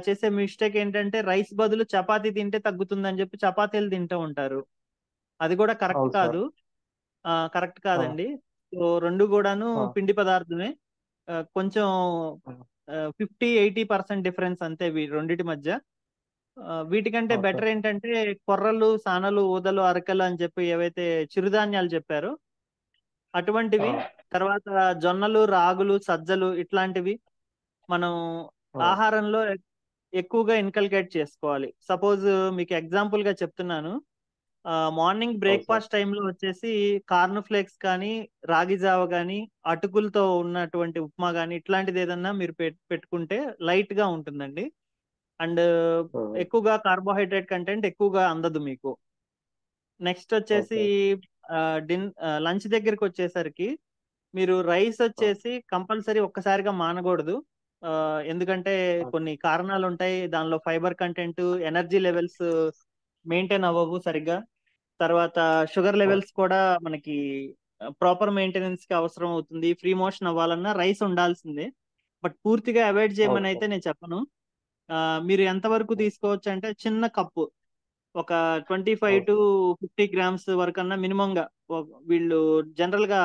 చేసే మిస్టేక్ ఏంటంటే రైస్ బదులు చపాతీ తింటే తగ్గుతుందని చెప్పి చపాతీలు తింటూ ఉంటారు. అది కూడా కరెక్ట్ అవును సార్. కాదు. కరెక్ట్ ఆ, కాదండి. సో రెండు కూడాను ఆ, పిండి పదార్థమే. కొంచెం ఆ, 50-80% డిఫరెన్స్ అంతే రెండిటి మధ్య. వీటికంటే ఆ, సార్. బెటర్ ఏంటంటే కొర్రలు, సానలు, ఊదలు, అరకలు అని చెప్పి ఏవైతే చిరుధాన్యాలు చెప్పారో ఆ, అటువంటివి, తర్వాత జొన్నలు, రాగులు, సజ్జలు ఇట్లాంటివి మనం ఆ, ఆహారంలో ఎక్కువగా ఇన్కల్కేట్ చేసుకోవాలి. సపోజ్ మీకు ఎగ్జాంపుల్ గా చెప్తున్నాను. మార్నింగ్ అవును సార్. బ్రేక్ఫాస్ట్ టైంలో వచ్చేసి కార్న్ ఫ్లేక్స్ కానీ, రాగి జావ కానీ, అటుకులతో ఉన్నటువంటి ఉప్మా కానీ ఇట్లాంటిది ఏదన్నా మీరు పెట్టుకుంటే లైట్ గా ఉంటుందండి. అండ్ ఆ, ఎక్కువగా కార్బోహైడ్రేట్ కంటెంట్ ఎక్కువగా అందదు మీకు. నెక్స్ట్ వచ్చేసి ఓకే. లంచ్ దగ్గరికి వచ్చేసరికి మీరు రైస్ ఆ, వచ్చేసి కంపల్సరీ ఒక్కసారిగా మానకూడదు. ఎందుకంటే ఆ, కొన్ని కారణాలు ఉంటాయి. దానిలో fibre content, energy levels maintain అవ్వవు సరిగ్గా. తర్వాత షుగర్ ఆ, లెవెల్స్ కూడా మనకి ప్రాపర్ మెయింటెనెన్స్ కి అవసరం అవుతుంది. ఫ్రీ మోషన్ అవ్వాలన్నా రైస్ ఉండాల్సిందే. బట్ పూర్తిగా అవాయిడ్ అవును చేయమని సార్. అయితే నేను చెప్పను. మీరు ఎంతవరకు ఆ, తీసుకోవచ్చు అంటే చిన్న కప్పు, ఒక 25 అవును టు సార్. 50 గ్రామ్స్ వరకు అన్నా మినిమం గా. వీళ్ళు జనరల్ గా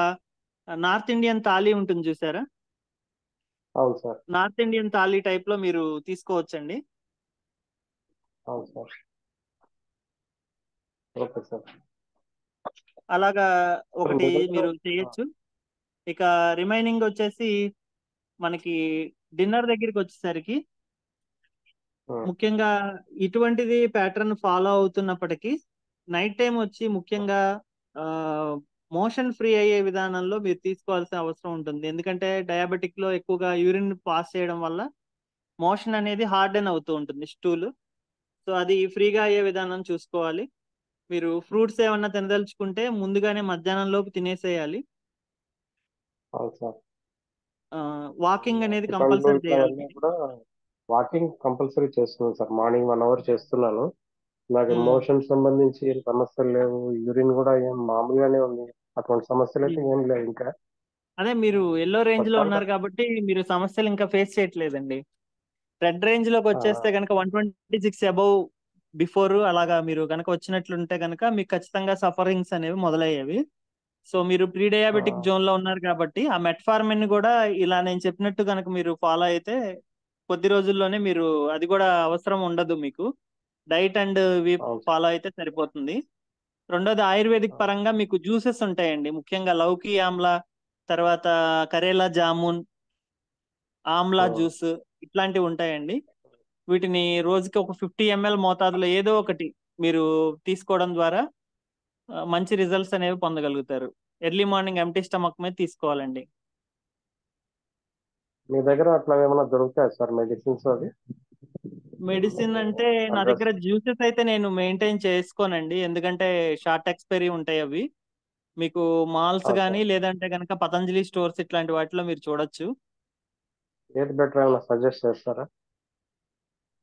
నార్త్ ఇండియన్ థాలీ ఉంటుంది చూసారా? అవును sir. North Indian thali type లో మీరు తీసుకోవచ్చండి. అవును సార్. Okay sir. అలాగా ఒకటి మీ దగ్గర మీరు చేయొచ్చు. ఇక రిమైనింగ్ వచ్చేసి మనకి డిన్నర్ దగ్గరికి వచ్చేసరికి ఆ, ముఖ్యంగా ఇటువంటిది ప్యాటర్న్ ఫాలో అవుతున్నప్పటికీ నైట్ టైం వచ్చి ముఖ్యంగా మోషన్ ఫ్రీ అయ్యే విధానంలో మీరు తీసుకోవాల్సిన అవసరం ఉంటుంది. ఎందుకంటే డయాబెటిక్ లో ఎక్కువగా యూరిన్ పాస్ చేయడం వల్ల మోషన్ అనేది హార్డెన్ అవుతూ ఉంటుంది స్టూల్. సో అది ఫ్రీగా అయ్యే విధానం చూసుకోవాలి. మీరు ఫ్రూట్స్ ఏమన్నా తినదలుచుకుంటే ముందుగానే మధ్యాహ్నం లోపు తినేసేయాలి. అవును సార్. వాకింగ్ అనేది అరటిపండ్లు కంపల్సరీ ఇట్లా చేయాలి అవన్నీ మీరు. కూడా వాకింగ్ కంపల్సరీ చేస్తున్నాను సార్. మార్నింగ్ 1 అవర్ చేస్తున్నాను. నాకు ఉమ్, మోషన్ సంబంధించి ఏం సమస్యలు లేవు. యూరిన్ కూడా ఏం మామూలుగానే ఉంది. అటువంటి సమస్యలు అయితే ఉమ్. ఏం లేవు ఇంకా. అదే మీరు ఎల్లో రేంజ్ లో ప్రస్తుతానికి ఉన్నారు కాబట్టి మీరు సమస్యలు ఇంకా ఫేస్ చేయట్లేదండి. రెడ్ రేంజ్ లోకి ఆ, వచ్చేస్తే కనుక 126 అబౌవ్ బిఫోర్ అలాగా మీరు కనుక వచ్చినట్లుంటే కనుక మీకు ఖచ్చితంగా సఫరింగ్స్ అనేవి మొదలయ్యేవి. సో మీరు ప్రీ ఆ, డయాబెటిక్ జోన్ లో ఉన్నారు కాబట్టి ఆ మెట్ఫార్మిన్ కూడా ఇలా నేను చెప్పినట్టు కనుక మీరు ఫాలో అయితే కొద్ది రోజుల్లోనే మీరు అది కూడా అవసరం ఉండదు మీకు. డైట్ అండ్ ఇవి అవును సార్. ఫాలో అయితే సరిపోతుంది. రెండోది ఆయుర్వేదిక్ పరంగా మీకు జ్యూసెస్ ఉంటాయండి. ముఖ్యంగా లౌకి ఆమ్లా, తర్వాత కరేలా జామున్, ఆమ్లా ఆ, జ్యూస్ ఇట్లాంటివి ఉంటాయండి. వీటిని రోజుకి ఒక 50 ml మోతాదులో ఏదో ఒకటి మీరు తీసుకోవడం ద్వారా మంచి రిజల్ట్స్ అనేవి పొందగలుగుతారు. ఎర్లీ మార్నింగ్ ఎంటీ స్టమక్ మీద తీసుకోవాలండి. మీ దగ్గర అట్లా ఏమైనా దొరుకుతాయి సార్ మెడిసిన్స్ అవి? మెడిసిన్ అంటే నా అడ్రస్. దగ్గర జ్యూసెస్ అయితే నేను మెయింటైన్ చేసుకోనండి. ఎందుకంటే షార్ట్ ఎక్స్పైరీ ఉంటాయి అవి. మీకు మాల్స్ అవును కానీ సార్. లేదంటే కనుక పతంజలి స్టోర్స్ ఇట్లాంటి వాటిలో మీరు చూడొచ్చు. ఏది బెటర్ ఏమైనా సజెస్ట్ చేస్తారా?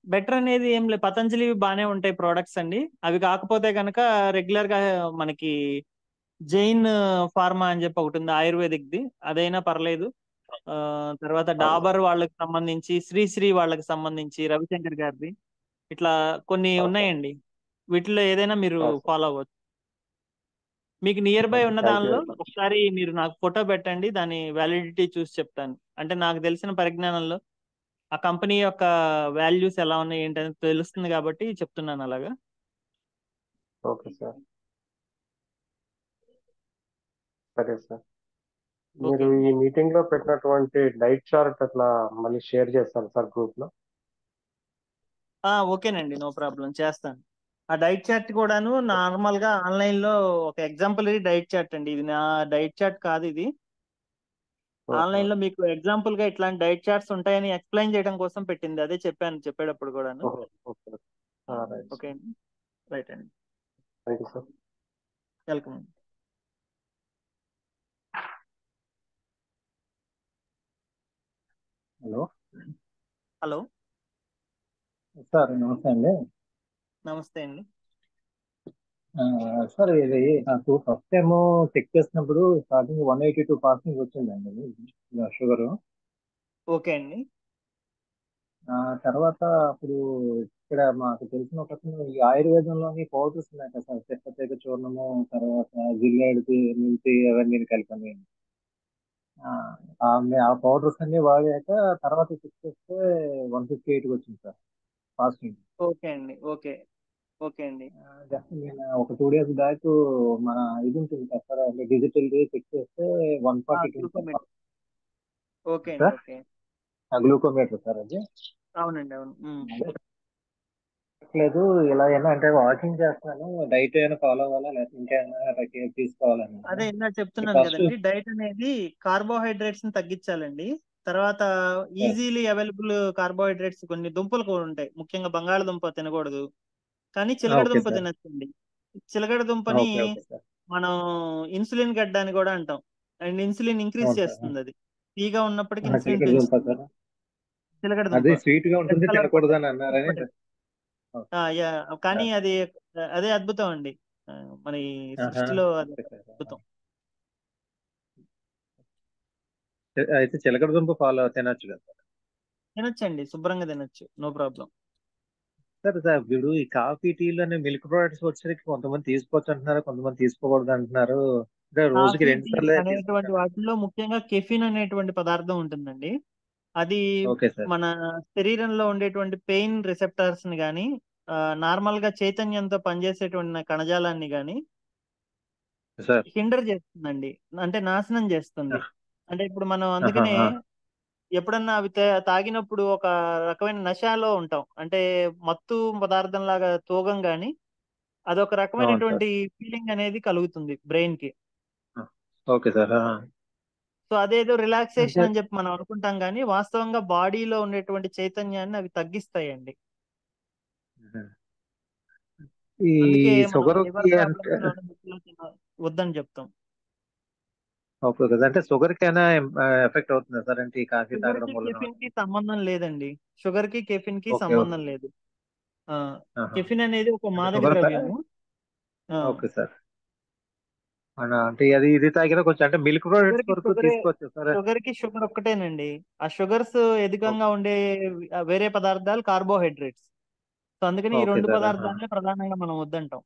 బెటర్ అనేది ఏం లేదు, పతంజలి బాగానే ఉంటాయి ప్రోడక్ట్స్ అండి. అవి కాకపోతే కనుక రెగ్యులర్ గా మనకి జైన్ ఫార్మా అని చెప్పి ఒకటి ఉంది ఆయుర్వేదిక్ ది, అదైనా పర్లేదు. ఆ, తర్వాత అవును డాబర్ సార్. వాళ్ళకి సంబంధించి, శ్రీశ్రీ వాళ్ళకి సంబంధించి, రవిశంకర్ గారిది ఇట్లా కొన్ని అవును సార్. ఉన్నాయండి. వీటిలో ఏదైనా మీరు అవును సార్. ఫాలో అవ్వచ్చు. మీకు నియర్ బై ఓకే, ఉన్న థ్యాంక్ యూ దానిలో వెరీ మచ్. ఒకసారి మీరు నాకు ఫోటో పెట్టండి, దాని వ్యాలిడిటీ చూసి చెప్తాను. అంటే నాకు తెలిసిన పరిజ్ఞానంలో ఆ కంపెనీ యొక్క వాల్యూస్ ఎలా ఉన్నాయి ఏంటని తెలుస్తుంది కాబట్టి చెప్తున్నాను అలాగా. Okay sir. సరే సార్. ఓకే మీరు అండి. ఈ మీటింగ్ లో పెట్టినటువంటి డైట్ చార్ట్ అట్లా మళ్ళీ షేర్ చేస్తారు సార్ గ్రూప్ లో? ఓకేనండి, నో ప్రాబ్లం, చేస్తాను. ఆ డైట్ చార్ట్ కూడాను నార్మల్ గా ఆన్లైన్ లో ఒక ఎగ్జాంపులరీ డైట్ చార్ట్ అండి. ఇది నా డైట్ చార్ట్ కాదు ఇది. ఓహో. ఆన్లైన్ లో మీకు ఎగ్జాంపుల్ గా ఇట్లాంటి డైట్ చార్ట్స్ ఉంటాయని ఎక్స్ప్లెయిన్ చేయడం కోసం పెట్టింది. అదే చెప్పాను చెప్పేటప్పుడు కూడాను. ఓహో. ఓకే. Right okay sir. అండి. రైట్ అండి. Thank you sir. వెల్కమ్ అండి. హలో హలో, సార్, నమస్తే అండి. నమస్తే అండి. ఆ, సార్, ఇది నాకు ఫస్ట్ టైం చెక్ చేసినప్పుడు స్టార్టింగ్ 182 పాసింగ్ వచ్చిందండి షుగర్. ఓకే అండి. తర్వాత అప్పుడు ఇక్కడ మాకు తెలిసిన ఒక అతను ఈ ఆయుర్వేదంలోని పౌడర్స్ ఉన్నాయి కదా సార్, చెక్కతేగ చూర్ణము, తర్వాత జిల్లేడుకి మిల్చి అవన్నీ కలిపి ఆ ఆ పౌడర్స్ అన్ని వాడాక తర్వాత చెక్ చేస్తే 158 వచ్చింది సార్ పాసింగ్. ఓకే అండి. ఓకే. ఓకే అండి. జస్ట్ నేను ఒక 2 days బ్యాక్ మన ఇది ఉంటుంది కదా సార్, డిజిటల్ చెక్ చేస్తే 142 ఉంది సార్. గ్లూకోమీటర్. ఓకే అండి. Sir, okay. గ్లూకోమీటర్ సార్ అది. అవునండి, అవును. అదే లేదు, ఇలా ఏమైనా అంటే వాకింగ్ చేస్తున్నాను, డైట్ ఏమైనా ఫాలో అవ్వాలా లేకపోతే ఇంకేమైనా కేర్ తీసుకోవాలని అదే ఇందాక చెప్తున్నాను ఫస్ట్. కదండి, డైట్ అనేది కార్బోహైడ్రేట్స్ ని తగ్గించాలండి. తర్వాత ఈజీలీ అవైలబుల్ కార్బోహైడ్రేట్స్ కొన్ని దుంపలు కూడా ఉంటాయి. ముఖ్యంగా బంగాళదుంప తినకూడదు, కానీ చిలకడ ఓకే దుంప సార్. తినచ్చండి. చిలకడ దుంపని ఓకే ఓకే సార్. మనం ఇన్సులిన్ గడ్డ అని కూడా అంటాం. అండ్ ఇన్సులిన్ ఇంక్రీజ్ అవును సార్. చేస్తుంది అది. తీగా ఉన్నప్పటికీ ఇన్సులిన్ చిలకడ దుంప పెంచుతుంది సార్, చిలకడ దుంప. అది స్వీట్ గా రెడ్ ఉంటుంది కలర్ తినకూడదు పొటాటో, అని రెడ్ అన్నారని. పొటాటో. యా, కానీ అది అదే అద్భుతం అండి. మన ఈ ఆహా. సృష్టిలో అది ఓకే ఒక సార్. అద్భుతం. అయితే చిలకడ దుంప ఫాలో తినొచ్చు కదా సార్? తినొచ్చండి, శుభ్రంగా తినొచ్చు, నో ప్రాబ్లం. సార్ సార్, ఇప్పుడు ఈ కాఫీ టీలోనే మిల్క్ ప్రొడక్ట్స్ వచ్చేసరికి కొంతమంది తీసుకోవచ్చు అంటున్నారు, కొంతమంది తీసుకోకూడదు అంటున్నారు. అంటే రోజుకి కాఫీ 2 టీ సార్లే అనేటువంటి తీసుకుంటాను. వాటిల్లో ముఖ్యంగా కెఫిన్ అనేటువంటి పదార్థం ఉంటుందండి. అది ఓకే సార్. మన శరీరంలో ఉండేటువంటి పెయిన్ రిసెప్టార్స్ ని కానీ, నార్మల్ గా చైతన్యంతో పనిచేసేటువంటి కణజాలాన్ని కానీ సార్. హిండర్ చేస్తుందండి. అంటే నాశనం చేస్తుంది. అంటే ఇప్పుడు మనం ఆహా, అందుకనే ఆ. ఎప్పుడన్నా అవి తాగినప్పుడు ఒక రకమైన నశాలో ఉంటాం. అంటే మత్తు పదార్థం లాగా తూగం గాని అదొక అవును సార్. రకమైనటువంటి ఫీలింగ్ అనేది కలుగుతుంది బ్రెయిన్ కి. Okay sir. సో అదేదో అంటే రిలాక్సేషన్ అని చెప్పి మనం అనుకుంటాం కానీ వాస్తవంగా బాడీలో ఉండేటువంటి చైతన్యాన్ని అవి తగ్గిస్తాయండి. ఈ అందుకే మనం షుగర్ లివర్ కి అంటే ప్రాబ్లమ్స్ వద్దని చెప్తాం. ఓకే కదా, అంటే షుగర్ కి అయినా ఎఫెక్ట్ అవుతుందా సార్, అంటే ఈ కాఫీ షుగర్ తాగడం కి వలన? కెఫిన్ కి సంబంధం లేదండి. షుగర్ కి కెఫిన్ కి ఓకే సంబంధం ఓకే. లేదు. ఆహా. కెఫిన్ అనేది ఒక అంటే మాదక షుగర్ ద్రవ్యము. ఆ, ఓకే సార్. అవునా, అంటే అది ఇది తాగినా కొంచెం అంటే మిల్క్ షుగర్ ప్రోడక్ట్స్ కి వరకు షుగరే తీసుకోవచ్చు సార్. షుగర్ కి షుగర్ ఒక్కటేనండి. ఆ షుగర్స్ అధికంగా ఉండే వేరే పదార్థాలు కార్బోహైడ్రేట్స్. సో అందుకని ఈ ఓకే రెండు సార్. పదార్థాలనే ప్రధానంగా మనం వద్దంటాం.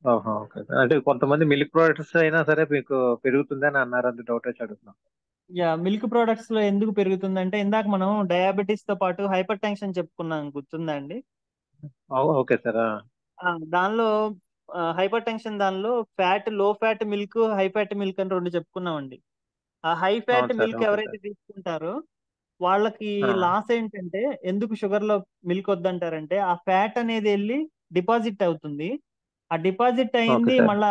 Okay sir. అంటే కొంతమంది మిల్క్ ప్రోడక్ట్స్ అయినా సరే మీకు పెరుగుతుందని అన్నారు, అంత డౌట్ వచ్చి అడుగుతున్నాం. మిల్క్ ప్రొడక్ట్స్ లో ఎందుకు పెరుగుతుందంటే ఇందాక మనం డయాబెటీస్ తో పాటు హైపర్ టెన్షన్ చెప్పుకున్నాం, గుర్తుందా అండి? Okay sir. దానిలో హైపర్ టెన్షన్ దానిలో లో fat milk, high fat milk అని రెండు చెప్పుకున్నామండి. ఆ హై ఫ్యాట్ అవును సార్. మిల్క్ ఓకే ఎవరైతే సార్. తీసుకుంటారో వాళ్ళకి లాస్ ఏంటంటే, ఎందుకు షుగర్ లో మిల్క్ వద్దంటారంటే ఆ ఫ్యాట్ అనేది వెళ్ళి డిపాజిట్ అవుతుంది. ఆ డిపాజిట్ ఓకే అయింది సార్. మళ్ళా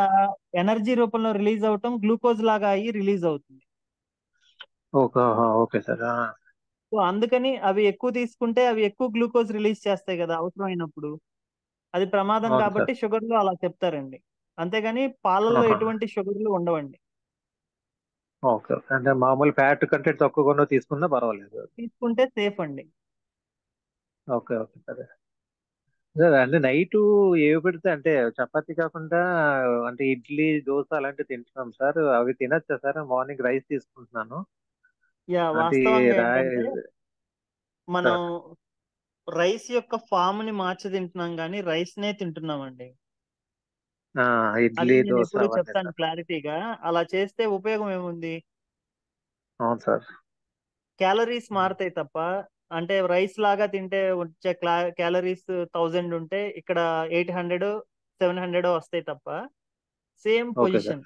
ఎనర్జీ రూపంలో రిలీజ్ అవటం గ్లూకోజ్ లాగా అయ్యి రిలీజ్ అవుతుంది. Okay sir. సో అందుకని అవి ఎక్కువ తీసుకుంటే అవి ఎక్కువ గ్లూకోజ్ రిలీజ్ చేస్తాయి కదా అవసరమైనప్పుడు. అది ప్రమాదం అవును కాబట్టి సార్. షుగర్ లో అలా చెప్తారండి. అంతేగాని పాలల్లో ఆహా. ఎటువంటి షుగర్లు ఉండవండి. ఓకే. అంటే మామూలు ఫ్యాట్ కంటెంట్ తక్కువగా తీసుకున్నా పర్వాలేదు. తీసుకుంటే సేఫ్ అండి. ఓకే సరే. సార్ అంటే నైట్ ఏవి పెడితే అంటే చపాతీ కాకుండా అంటే ఇడ్లీ దోశ అలాంటివి తింటున్నాం సార్, అవి తినచ్చా సార్? మార్నింగ్ రైస్ తీసుకుంటున్నాను, అంటే వాస్తవంగా రాయ్ ఏంటంటే మనం సార్. రైస్ యొక్క ఫామ్ ని మార్చి తింటున్నాం కానీ రైస్ నే తింటున్నామండి. అది ఇడ్లీ నేను దోశ ఎప్పుడు అవన్నీ చెప్తాను సార్. క్లారిటీగా. అలా చేస్తే ఉపయోగం ఏముంది? అవును సార్. క్యాలరీస్ మారుతాయి తప్ప, అంటే రైస్ లాగా తింటే వచ్చే క్యాలరీస్ 1000 ఉంటే ఇక్కడ 800 700 వస్తాయి తప్ప same okay sir. Position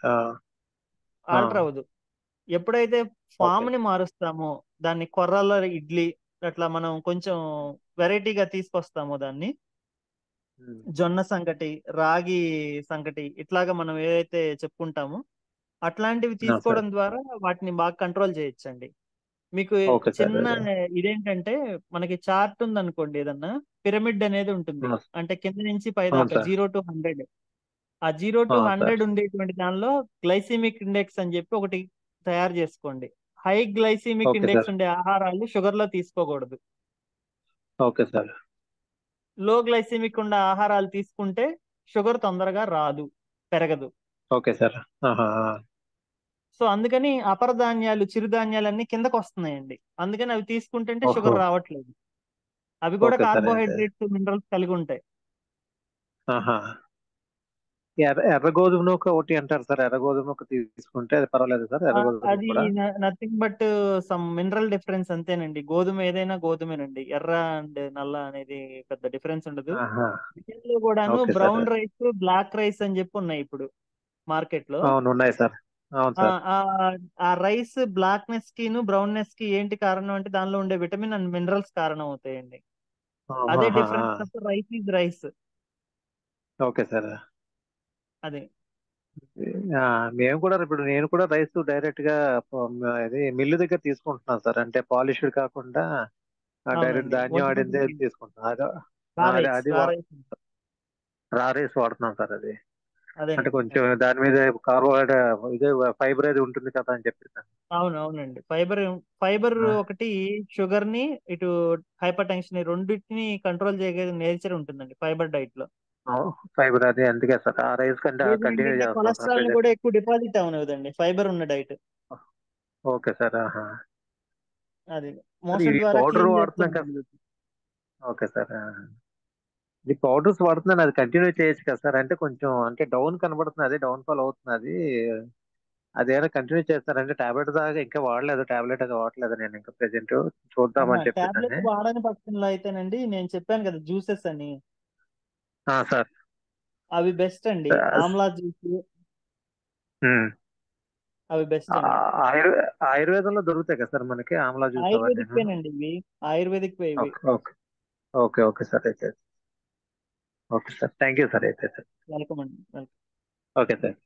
alter అవ్వదు. ఎప్పుడైతే ఓకే. ఫామ్ ని మారుస్తామో, దాన్ని కొర్రల ఇడ్లీ అట్లా మనం కొంచెం వెరైటీగా తీసుకొస్తామో దాన్ని, జొన్న సంకటి, రాగి సంకటి ఇట్లాగా మనం ఏదైతే చెప్పుకుంటామో అట్లాంటివి సార్. తీసుకోవడం ద్వారా వాటిని బాగా కంట్రోల్ చేయొచ్చండి. మీకు ఓకే సార్. చిన్న ఇదేంటంటే మనకి చార్ట్ ఉంది అనుకోండి, ఏదన్నా పిరమిడ్ అనేది ఉంటుంది. అంటే కింద నుంచి పై అవును దాకా సార్. 0 to 100. ఆ 0 to 100 సార్. ఉండేటువంటి దానిలో గ్లైసిమిక్ ఇండెక్స్ అని చెప్పి ఒకటి తయారు చేసుకోండి. High glycemic okay index sir. ఉండే ఆహారాలు షుగర్ లో తీసుకోకూడదు. Okay sir. లో గ్లైసిమిక్ ఉండే ఆహారాలు తీసుకుంటే షుగర్ తొందరగా రాదు, పెరగదు. Okay sir. ఆహా. సో అందుకని అపర ధాన్యాలు, చిరుధాన్యాలు అన్ని కిందకు వస్తున్నాయండి. అందుకని అవి తీసుకుంటుంటే ఓహో. షుగర్ రావట్లేదు. అవి కూడా ఓకే సార్. అయితే కార్బోహైడ్రేట్స్, మినరల్స్ కలిగి ఉంటాయి. ఆహా. ఎర్ర గోధుమ నూక ఒకటి అంటారు సార్, ఎర్ర గోధుమ నూక తీసుకుంటే అది పర్వాలేదు సార్, ఎర్ర గోధుమ అది కూడా? Nothing but some mineral difference అంతేనండి. గోధుమ ఏదైనా గోధుమేనండి. ఎర్ర అండ్ నల్ల అనేది పెద్ద డిఫరెన్స్ ఉండదు. ఆహా. వీటిల్లో కూడాను okay sir. Brown rice, black rice అని చెప్పి ఉన్నాయి ఇప్పుడు మార్కెట్ లో. అవును, ఉన్నాయి సార్. అవును ఆ సార్. ఆ ఆ రైస్ బ్లాక్నెస్ కి బ్రౌన్నెస్ కి ఏంటి కారణం అంటే దానిలో ఉండే విటమిన్ అండ్ మినరల్స్ కారణం అవుతాయండి. అదే ఆహాహా. డిఫరెన్స్ తప్ప rice is rice. Okay sir. అదే. ఆ, మేము కూడా ఇప్పుడు నేను కూడా రైస్ డైరెక్ట్ గా ఇది మిల్లు దగ్గర తీసుకుంటున్నాను సార్, అంటే పాలిష్డ్ కాకుండా డైరెక్ట్ అవునండి, ధాన్యం ఒడ్డు ఆడిందే బియ్యం, తీసుకుంటున్నాను. రా అది రైస్ అది రా రైస్. రా రైస్ వాడుతున్నాం సార్. అది అంటే అదేనండి, కొంచెం అదే. దాని మీద కార్బోహైడ్రేట్ ఇదే ఫైబర్ అది ఉంటుంది కదా అని చెప్పి సార్. అవునండి, ఫైబర్ ఫైబర్ ఆ, ఒకటి షుగర్ ని, ఇటు హైపర్ టెన్షన్ రెండింటిని కంట్రోల్ చేయగలిగే నేచర్ ఉంటుందండి ఫైబర్ డైట్ లో. ఫైబర్ అది అందుకే సార్, ఆ రైస్ కంటే ఇది కంటిన్యూ ఏంటంటే చేస్తాం సార్ కొలెస్ట్రాల్ ని ప్రెజెంట్. కూడా ఎక్కువ డిపాజిట్ అవనివ్వదండి ఫైబర్ ఉన్న డైట్. Okay sir. ఆహా. అది సార్ మోషన్ ఇది ద్వారా పౌడర్ క్లీన్ వాడుతున్నాం కదా. చేసుకోగలుగుతుంది. Okay sir. ఇది పౌడర్స్ వాడుతున్నాను, అది కంటిన్యూ చేయొచ్చు కదా సార్? అంటే కొంచెం అంటే డౌన్ కనబడుతుంది, అది డౌన్ ఫాల్ అవుతుంది. అదేమైనా కంటిన్యూ చేస్తారంటే టాబ్లెట్ దాకా ఇంకా వాడలేదు, టాబ్లెట్ అది వాడలేదు నేను ఇంకా ప్రెజెంట్, చూద్దామని టాబ్లెట్ చెప్పేసి. వాడని పక్షంలో అయితేనండి నేను చెప్పాను కదా జ్యూసెస్ అని, సార్. అవి బెస్ట్ అండి. Amla juice um. అవి బెస్ట్ అండి. ఆయుర్వేదంలో దొరుకుతాయి కదా సార్ మనకి ఆమ్లా జ్యూస్ అవన్నీ? ఆయుర్వేదిక్ పేనండి ఇవి. ఆయుర్వేదిక్ పే ఇవి. Okay okay sir. అయితే okay sir, thank you sir అయితే సార్. వెల్కమ్ అండి, వెల్కమ్. Okay sir.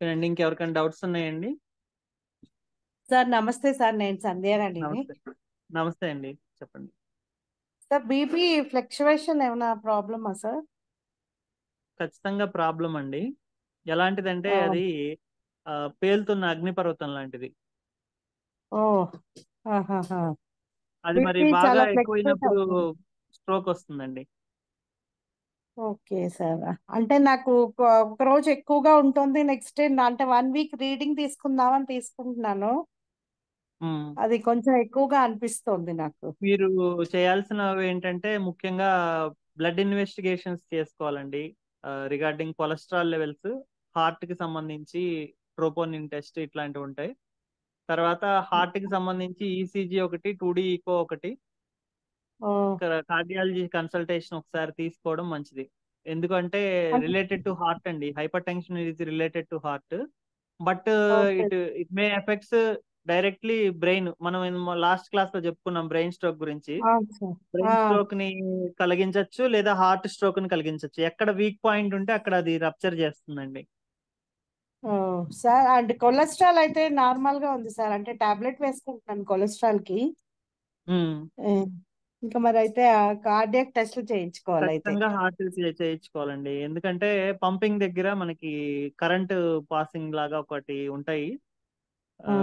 అండి ఇంకెవరికైనా డౌట్స్ ఉన్నాయండి? సార్ నమస్తే సార్, నేను సంధ్యారాణిని. నమస్తే, నమస్తే అండి, చెప్పండి. సార్ బీపీ ఫ్లక్చువేషన్ ఏమైనా ప్రాబ్లమా సార్? ఖచ్చితంగా ప్రాబ్లం అండి. ఎలాంటిదంటే ఓ అది పేలుతున్న అగ్నిపర్వతం లాంటిది. ఓ ఆహాహా. అది మరి బీపీ బాగా చాలా ఫ్లక్చువేట్ ఎక్కువైనప్పుడు అవుతుంది. స్ట్రోక్ వస్తుందండి. ఓకే సార్, అంటే నాకు ఒక రోజు ఎక్కువగా ఉంటుంది, నెక్స్ట్ డే అంటే 1 వీక్ రీడింగ్ తీసుకుందామని తీసుకుంటున్నాను, ఉమ్. అది కొంచెం ఎక్కువగా అనిపిస్తుంది నాకు. మీరు చేయాల్సినవి ఏంటంటే ముఖ్యంగా బ్లడ్ ఇన్వెస్టిగేషన్స్ చేసుకోవాలండి. రిగార్డింగ్ కొలెస్ట్రాల్ లెవెల్స్, హార్ట్ కి సంబంధించి ట్రోపోనిన్ టెస్ట్ ఇట్లాంటివి ఉంటాయి. తర్వాత హార్ట్ కి సంబంధించి ఈసీజీ ఒకటి, 2D ఈకో ఒకటి, ఓ కార్డియాలజీ కన్సల్టేషన్ ఒకసారి తీసుకోవడం మంచిది. ఎందుకంటే అంటే రిలేటెడ్ టు హార్ట్ అండి, hyper tension is related to heart, but okay. It may effects directly brain. మనం లాస్ట్ క్లాస్ లో చెప్పుకున్నాం బ్రెయిన్ స్ట్రోక్ గురించి. సార్ బ్రెయిన్ స్ట్రోక్ ని కలిగించవచ్చు లేదా హార్ట్ స్ట్రోక్ ని కలిగించవచ్చు. ఎక్కడ వీక్ పాయింట్ ఉంటే అక్కడ అది రప్చర్ చేస్తుందండి. ఓ సార్, అంటే కొలెస్ట్రాల్ అయితే నార్మల్ గా ఉంది సార్, అంటే టాబ్లెట్ వేసుకుంటున్నాను కొలెస్ట్రాల్ కి. ఉమ్. ఏ, ఇంకా మరి అయితే కార్డియాక్ టెస్ట్లు చేయించుకోవాలి అయితే. ఖచ్చితంగా హార్ట్ చేయించుకోవాలండి. ఎందుకంటే పంపింగ్ దగ్గర మనకి కరెంట్ పాసింగ్ లాగా ఒకటి ఉంటాయి, ఓ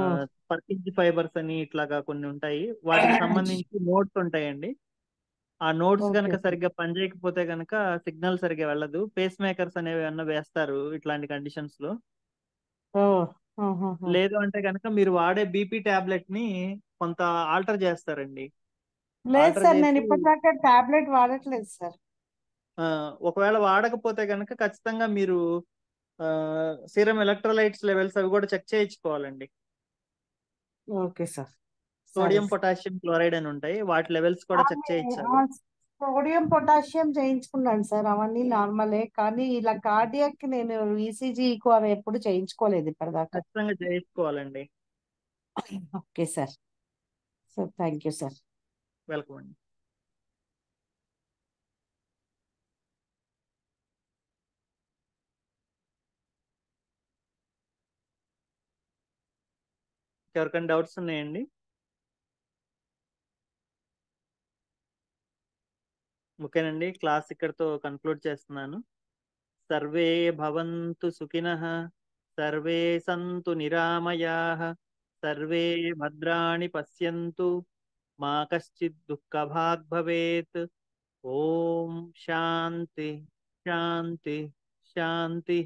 పర్కించి ఫైబర్స్ అని ఇట్లాగా కొన్ని ఉంటాయి. వాటికి సంబంధించి నోట్స్ ఉంటాయండి. ఆ నోట్స్ ఓకే కనుక సరిగ్గా పనిచేయకపోతే కనుక సిగ్నల్ సరిగ్గా వెళ్ళదు. పేస్ మేకర్స్ అనేవి అన్న వేస్తారు ఇట్లాంటి కండిషన్స్ లో. ఓ ఆహాహా. లేదు అంటే కనుక మీరు వాడే బీపీ టాబ్లెట్ ని కొంత ఆల్టర్ చేస్తారండి. లేదు ఆల్టర్ సార్, నేను చేసి ఇప్పటిదాకా టాబ్లెట్ వాడట్లేదు సార్. ఒకవేళ వాడకపోతే కనుక ఖచ్చితంగా మీరు సీరం ఎలక్ట్రోలైట్స్ లెవెల్స్ అవి కూడా చెక్ చేయించుకోవాలండి. ఓకే సార్, సరే సోడియం సార్. పొటాషియం క్లోరైడ్ అని ఉంటాయి, వాటి లెవెల్స్ కూడా చెక్ చేయించాలి. సోడియం పొటాషియం చేయించుకున్నాను సార్, అవన్నీ నార్మలే, కానీ ఇలా కార్డియాక్ నేను ఈసీజీ ఈకో అవి ఎప్పుడు చేయించుకోలేదు ఇప్పటిదాకా. ఖచ్చితంగా చేయించుకోవాలండి. Okay sir, sir thank you sir. Welcome అండి. ఎవరికైనా డౌట్స్ ఉన్నాయండి? ఓకేనండి, క్లాస్ ఇక్కడితో కన్క్లూడ్ చేస్తున్నాను. సర్వే భవంతు సుఖినః, సర్వే సంతు నిరామయాః, సర్వే భద్రాణి పశ్యంతు, మా కశ్చిత్ దుఃఖభాగ్ భవేత్. ఓం శాంతి శాంతి శాంతి.